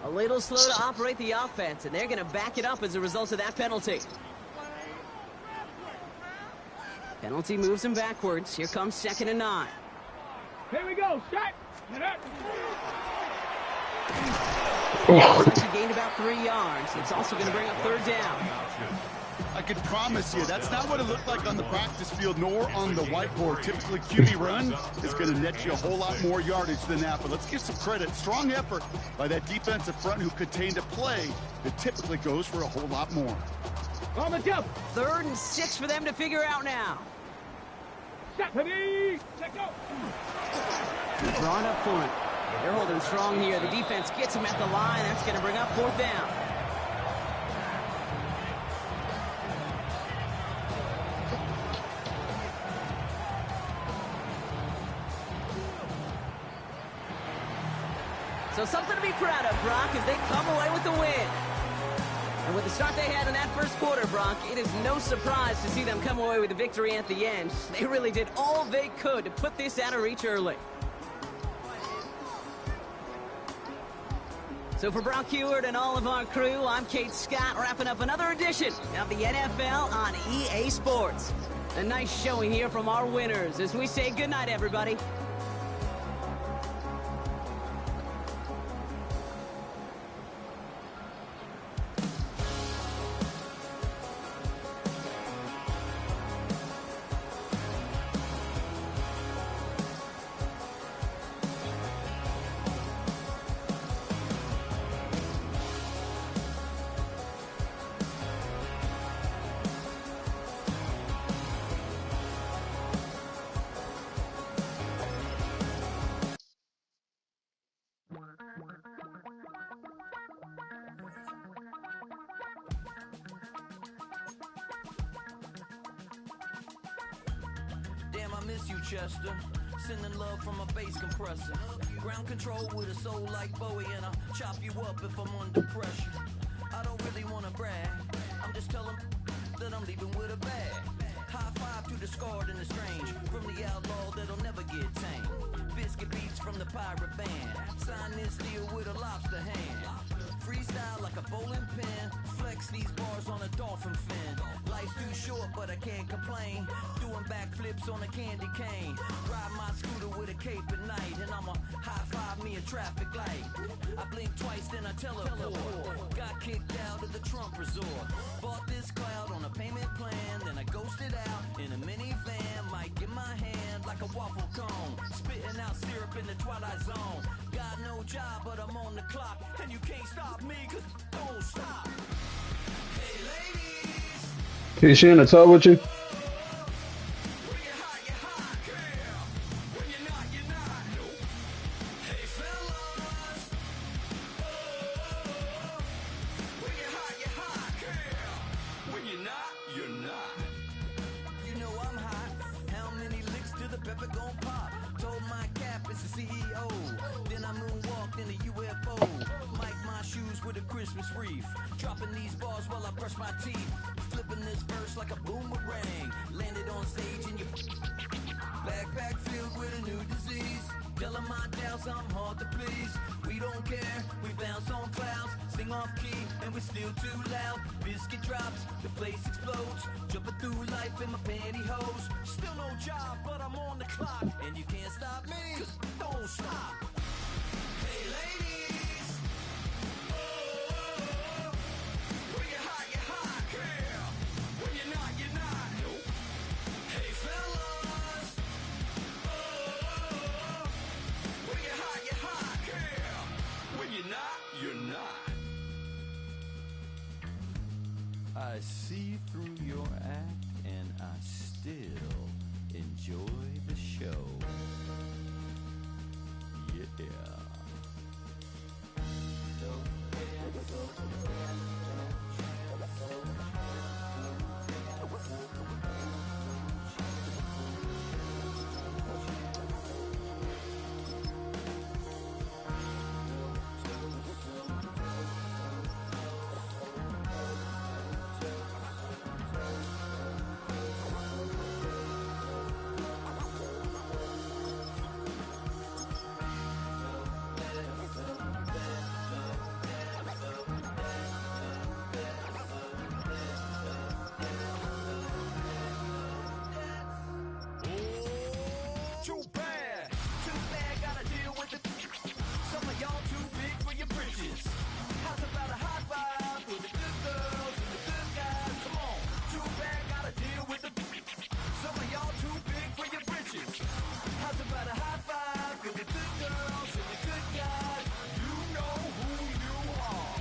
A little slow to operate the offense, and they're going to back it up as a result of that penalty. Penalty moves him backwards. Here comes 2nd and 9. Here we go, set. He gained about 3 yards. It's also going to bring up 3rd down. I can promise you that's not what it looked like on the practice field nor on the whiteboard. Typically, QB run is going to net you a whole lot more yardage than that. But let's give some credit. Strong effort by that defensive front who contained a play that typically goes for a whole lot more. On the jump. 3rd and 6 for them to figure out now. Ready, set, go. Drawn up for it. They're holding strong here. The defense gets him at the line. That's going to bring up 4th down. So something to be proud of, Brock, as they come away with the win. And with the start they had in that first quarter, Brock, it is no surprise to see them come away with a victory at the end. They really did all they could to put this out of reach early. So for Brock Huard and all of our crew, I'm Kate Scott, wrapping up another edition of the NFL on EA Sports. A nice showing here from our winners as we say goodnight, everybody. Damn, I miss you, Chester. Sending love from a bass compressor. Ground control with a soul like Bowie, and I'll chop you up if I'm under pressure. I don't really want to brag. I'm just telling that I'm leaving with a bag. High five to the scarred and the strange. From the outlaw that'll never get tamed. Biscuit beats from the pirate band. Sign this deal with a lobster hand. Freestyle like a bowling pin. Flex these bars on a dolphin fin. Life's too short, but I can't complain. Doing backflips on a candy cane. Ride my scooter with a cape at night. And I'ma high five me a traffic light. I blink twice, then I teleport. Got kicked out of the Trump resort. Bought this cloud on a payment plan. Then I ghosted out in a minivan. Mic in my hand like a waffle cone. Spitting out syrup in the twilight zone. Got no job, but I'm on the clock. And you can't stop me, cause don't stop. Hey ladies, Can she in the tub with you? when you're hot, girl. When you're not, you're not. Nope. Hey fellas, oh, when you're hot, girl. When you're not, you're not. You know I'm hot. How many licks to the pepper gon' pop? Told my cap it's the CEO. Then I moonwalked in a UFO. Mic my shoes with a Christmas wreath. Dropping these bars while I brush my teeth. Flipping this verse like a boomerang. Landed on stage in your backpack filled with a new disease. Tell 'em my doubts, I'm hard to please. We don't care, we bounce on clouds. Sing off key, and we're still too loud. Biscuit drops, the place explodes. Jumping through life in my pantyhose. Still no job, but I'm on the clock. And you can't stop me, 'cause don't stop. Hey ladies, oh, when you're hot, girl. When you're not, you're not. Nope. Hey fellas, oh, when you're hot, girl. When you're not, you're not. I see through your act, and I still enjoy the show. Yeah. Too bad, gotta deal with it. Some of y'all too big for your britches. How's about a high five for the good girls and the good guys? Come on, too bad, gotta deal with it. Some of y'all too big for your britches. How's about a high five for the good girls and the good guys? You know who you are.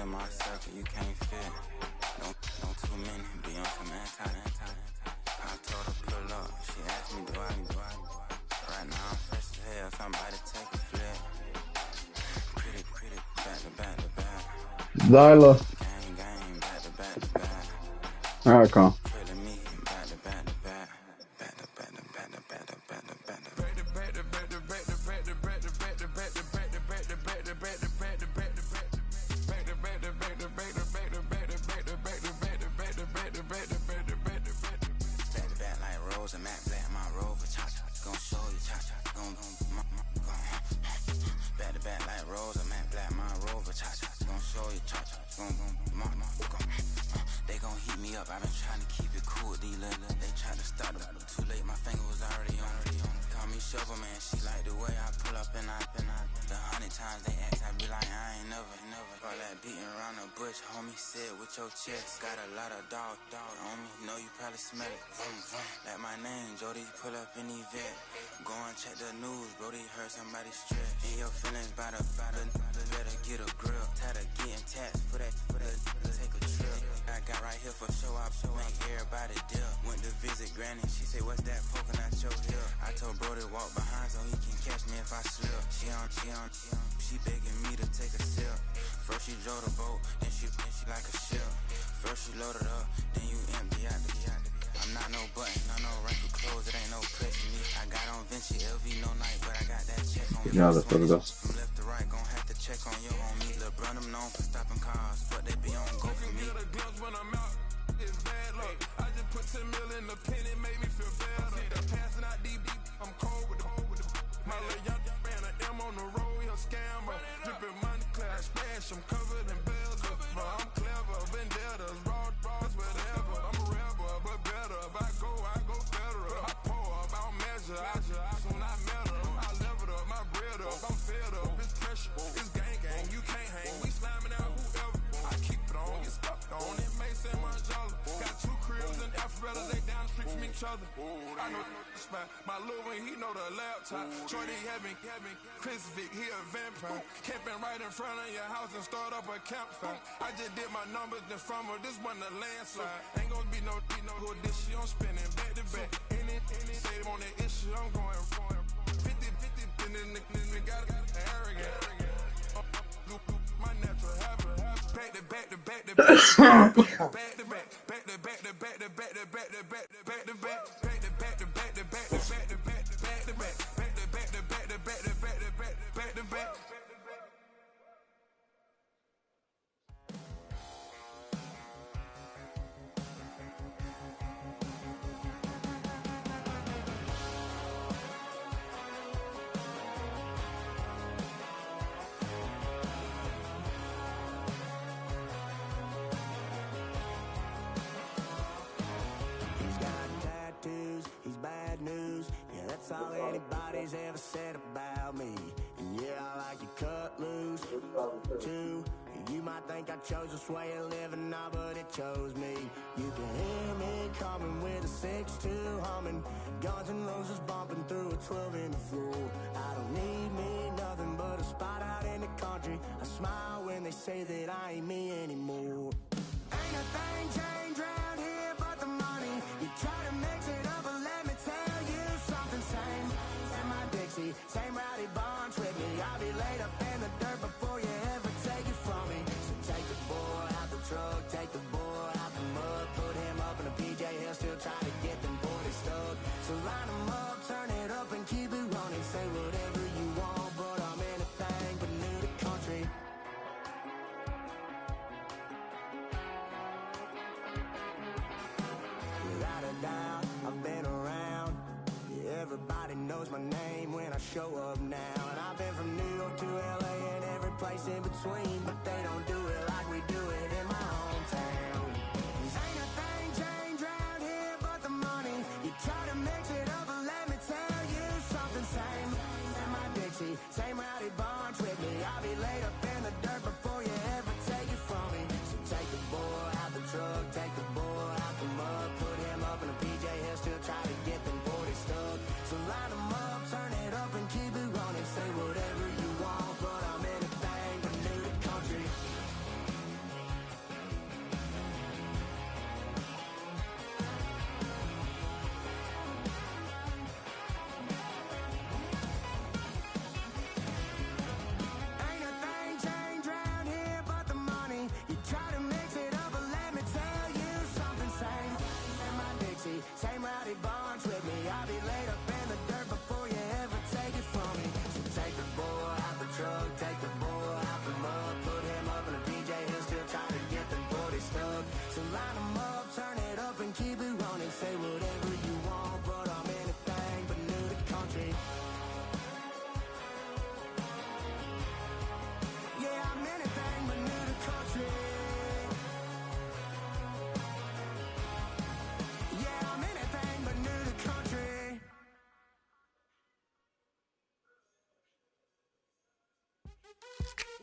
In my circle, you can't fit. Don't too many be on some anti. I told her pull up. She asked me, do I? Right now I'm fresh as hell. Somebody take a flip. Pretty, back to back. Zyla. Gang, back to back. All right, come. Pretty me, back to back. A Mac Black, my Rover, cha-cha, gon' show you, cha-cha, gon' back to back like Rose, a Mac Black, my Rover, cha-cha, gon' show you, cha-cha, gon' they gon' heat me up, I been trying to keep it cool, they tried to start it, too late, my finger was already on it, call me Shovel Man, she like the way I pull up and I, the 100 times they ask, I be like, I ain't never, all that beating around the bush, homie, said with your chest, got a lot of dog on me, know you probably smell it, like my name, Jody, pull up in Yvette, go and check the news, Brody heard somebody stretch, in your feelings by the, better get a grill, tired of getting taxed for that, take a trip, I got right here for show up, make everybody deal, went to visit Granny, she say, what's that poking at your heel, I told Brody walk behind so he can catch me if I slip, she begging me to take a sip, first she drove the boat, then she like a ship, first she loaded up, then you empty out the I'm not no button, no wrinkled clothes, it ain't no pressing me. I got on Vinci, LV, no night, but I got that check on me. Yeah, that's what it is. From left to right, gon' have to check on your homie. LeBron, I'm known for stopping cars, but they be on go for me. When I'm out, it's bad luck. I just put 10 mil in the pen, it made me feel better. Passing out deep, I'm cold with the my little young man, an M on the road, he a scammer. Dripping money, class splash, I'm covered in bells. I'm clever, vendettas, raw draws, whatever. I'm a rebel, but better. If I go federal. I pour up, I don't measure. I soon I met her. I leveled up, my bread up. I'm fed up, it's pressure. It's gang, you can't hang. We slamming out whoever. I keep it on, get stuck on. It may say Margiela. Got 2 cribs in Alpharetta, they down the street from each other. I know the spot. My little one, he know the laptop. Shorty having Chris Vick, he a vampire. Camping right in front of your house and start up a campfire. I just did my numbers then from her, this wasn't a landslide. Ain't gonna be no who this shit, I'm spinning back to back. Any save on that issue, I'm going 50, and then the got arrogant. My natural habit. Back to back to back to back. Back to back. Back to back to back to back to back to back to back to back to back. Back to back to back to back to back to back to back to back. Back to back to back to back to back to back to back. That's all anybody's ever said about me. And yeah, I like you cut loose, too. You might think I chose this way of living now, but it chose me. You can hear me coming with a 6-2 humming. Guns and Roses bumping through a 12 in the floor. I don't need me nothing but a spot out in the country. I smile when they say that I ain't me anymore. Ain't a thing changed around here but the money. You try to mix it up, but let me tell you something. Same in my Dixie, same rowdy bonds with me. I'll be laid up in the dirt before you ever take it from me. So take the boy out the truck, take the boy out the mud, put him up in a PJ Hill, still trying to get them 40 stuck. So line them up, turn it up and keep it running. Say whatever you want, but I'm anything but new to country. Without a doubt, I've been around. Yeah, everybody knows my name when I show up now. And I've been from New York to LA and every place in between, but they don't do it like we do it in my hometown. Ain't a thing changed around here but the money. You try to mix it up, but let me tell you something. Same in my Dixie, same rowdy bonds with me. I'll be laid up in the dirt before you ever take it from me. So take the boy out the truck, take the boy out the mud, put him up in a PJ Hill, still try to get them 40 stuck. So line them up, turn it up and keep it running. Say whatever you want, but I'm anything but new to country.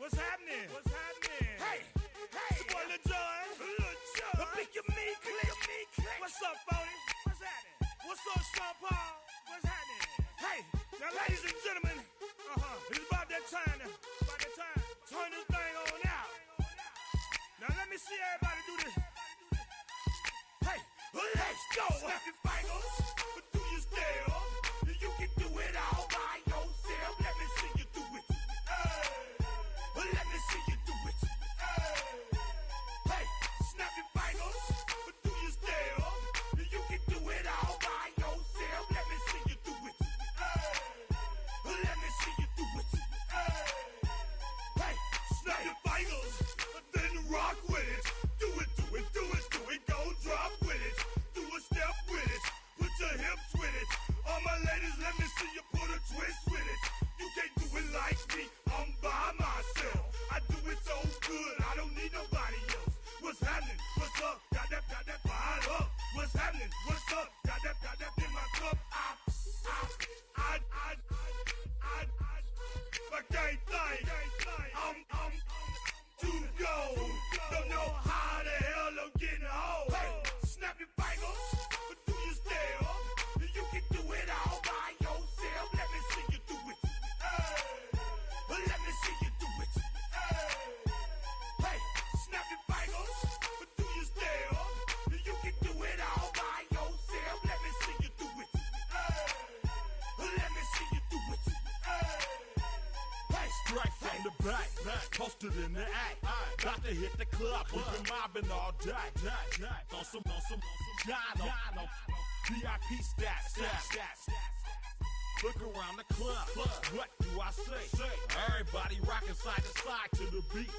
What's happening? What's happening? Hey, it's your boy Lil Jon. The Pick Your Me Click. What's up, Phony? What's happening? What's up, Sean Paul? What's happening? Hey, now ladies and gentlemen, it's about that time. Turn this thing on out. Now let me see everybody do this. Hey, let's go. Snap your fingers, but do you still? You can do it all by yourself. Let me see you do it. Let me see you do it. Hey, snap your fingers, but do you still? You can do it all by yourself. Let me see you do it. Let me see you do it. Hey, snap your fingers, then rock with it. Do it, go drop with it. Do a step with it, put your hips with it. All my ladies, let me see you put a twist with it. You can't do it like me, I'm by myself. I do it so good, I don't need nobody else. What's happening? What's up? Got that fired up. What's happening? What's up? Got that in my cup. I can't think. I'm too go. Don't know how the hell I'm getting home. Hey, snap your fingers, but do you still? You can do it all by yourself. Let me see you do it. Let me see you do it. Hey, snap your fingers, but do you still? You can do it all by yourself. Let me see you do it. Let me see you do it. Hey, straight from the back, posted in the act. Got to hit the club, we've been mobbing all day. On some Jono, VIP stats. Look around the club, what do I say? Everybody rocking side to side to the beat.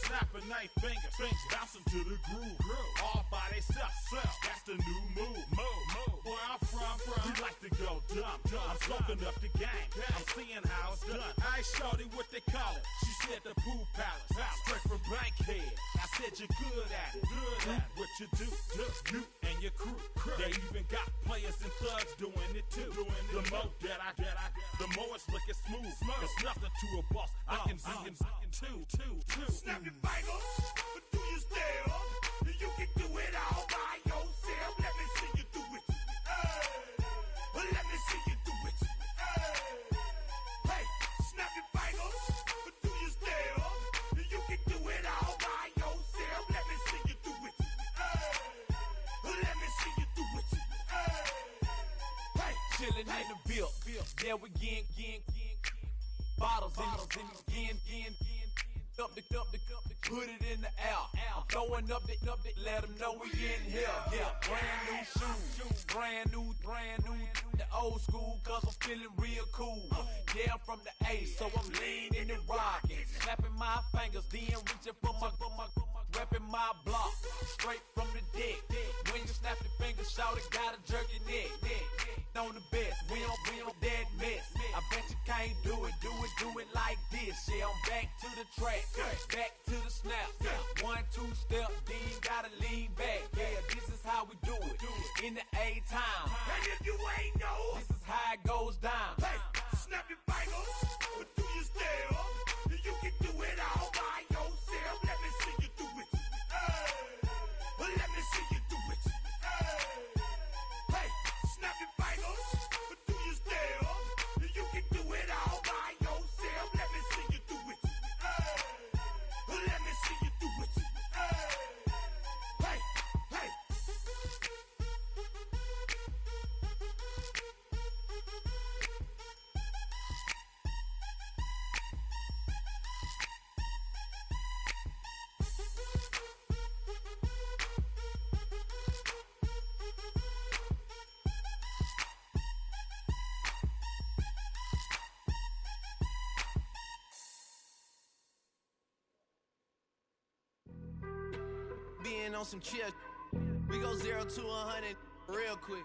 Snapping their fingers, bouncing to the groove. All by themselves, that's the new move. Where I'm from, we like to go dumb. I'm soaking up the game, I'm seeing how it's done. I ain't shorty what they call it, she said the Pool Palace. Straight from Bankhead, I said you're good at it. What you do, you and your crew. They even got players and thugs doing it too. The more that I get, the more it's looking smooth. It's nothing to a boss, I can two. Snap your fingers, but do you still? You can do it all by yourself. Let me see you do it. Let me see you do it. Hey, snap your fingers, but do you still? You can do it all by yourself. Let me see you do it. Let me see you do it. Hey, chillin' in the bill. Yeah, we again. Bottles in again. Up the cup, put it in the air. I'm throwing up the, let them know we in here. Yeah, brand new shoes, brand new. The old school, cause I'm feeling real cool. Yeah, I'm from the A, so I'm leaning and rocking. Snapping my fingers, then reaching for my repping my block. Straight from the deck. When you snap your fingers, shout it, gotta jerk your neck. On the best, we don't dead mess. I bet you can't do it like this. Yeah, I'm back to the track, back to the snap. 1, 2 step, then you gotta lean back. Yeah, this is how we do it in the A-time. And if you ain't know, this is how it goes down. Hey, snap your fingers, but do you still? You can do it all by yourself. Let me see you do it. Let me see you do it. Hey, snap your fingers, but do you still? You can do it all by yourself. Let me see you do it. Let me see you do it. Hey. Being on some chill, we go 0 to 100 real quick.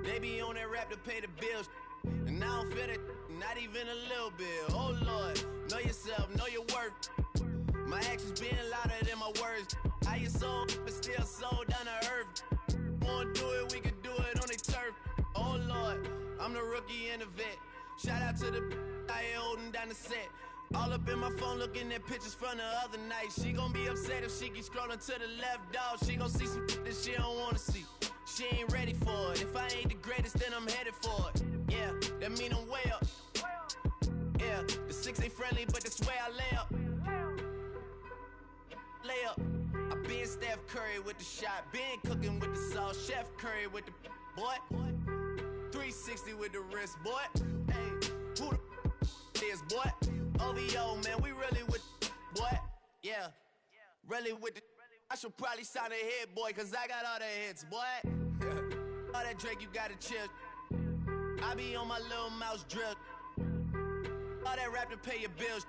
They be on that rap to pay the bills, and I don't feel it, not even a little bit. Oh Lord, know yourself, know your worth. My actions being louder than my words. How you sold, but still sold down to earth. Wanna do it, we can do it on the turf. Oh Lord, I'm the rookie and the vet. Shout out to the I ain't holding down the set. All up in my phone looking at pictures from the other night. She gon' be upset if she keep scrolling to the left, dog. She gon' see some that she don't wanna see. She ain't ready for it. If I ain't the greatest, then I'm headed for it. Yeah, that mean I'm way up. Yeah, the 6 ain't friendly, but that's where I lay up. Lay up. I been Steph Curry with the shot. Been cooking with the sauce. Chef Curry with the boy. 360 with the wrist, boy. Hey, who the is, boy? OVO, man, we really with boy. Yeah, really with the. I should probably sign a hit, boy, cause I got all the hits, boy. All that Drake, you gotta chill. I be on my little mouse drill. All that rap to pay your bills.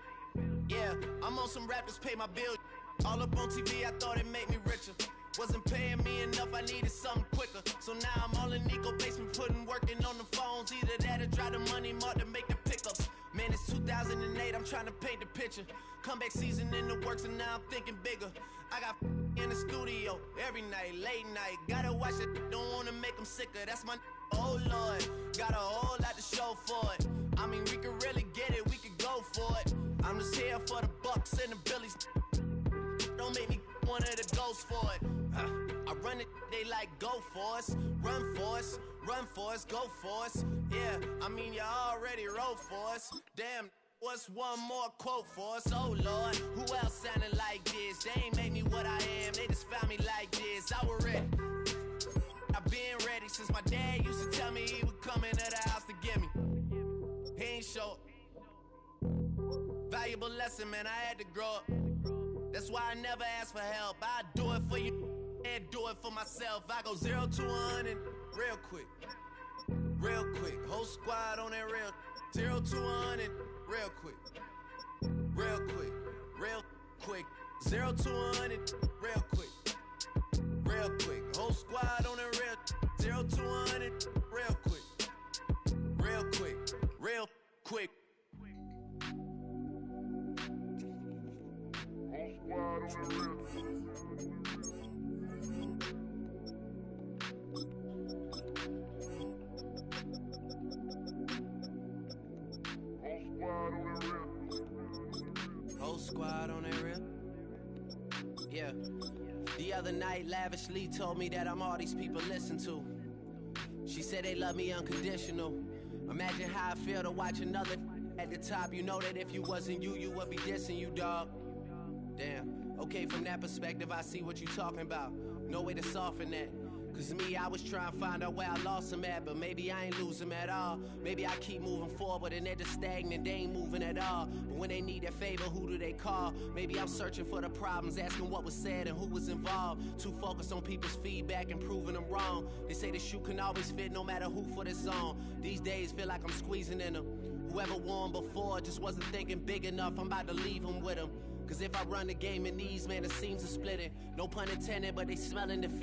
Yeah, I'm on some rappers pay my bills. All up on TV, I thought it made me richer. Wasn't paying me enough, I needed something quicker. So now I'm all in Nico basement, working on the phones. Either that or try the money mark to make the pickups. Man, it's 2008, I'm trying to paint the picture. Comeback season in the works and now I'm thinking bigger. I got in the studio every night, late night. Gotta watch it, don't wanna make them sicker. That's my oh Lord, got a whole lot to show for it. I mean, we could really get it, we could go for it. I'm just here for the Bucks and the Billies. Don't make me one of the ghosts for it. I run it, they like go for us, run for us, run for us, go for us. Yeah, I mean you already wrote for us. Damn, what's one more quote for us? Oh Lord, who else sounded like this? They ain't made me what I am, they just found me like this. I was ready, I've been ready since my dad used to tell me he would come into the house to get me. He ain't show. Valuable lesson, man, I had to grow up. That's why I never ask for help. I do it for you and do it for myself. I go 0 to 100 real quick. Real quick. Whole squad on that real. 0 to 100 real quick. Real quick. Real quick. 0 to 100 real quick. Real quick. Whole squad on that real. 0 to 100 real quick. Real quick. Real quick. Whole squad on that real. Yeah. The other night, Lavishly told me that I'm all these people listen to. She said they love me unconditional. Imagine how I feel to watch another at the top. You know that if you wasn't you, you would be dissing you, dog. Damn. Okay, from that perspective, I see what you talking about. No way to soften that. Cause me, I was trying to find out where I lost him at, but maybe I ain't lose him at all. Maybe I keep moving forward and they're just stagnant, they ain't moving at all. But when they need a favor, who do they call? Maybe I'm searching for the problems, asking what was said and who was involved. Too focused on people's feedback and proving them wrong. They say the shoe can always fit no matter who for the song. These days feel like I'm squeezing in them. Whoever won before just wasn't thinking big enough, I'm about to leave them with them. Cause if I run the game in these, man, the seams are splitting. No pun intended, but they smelling the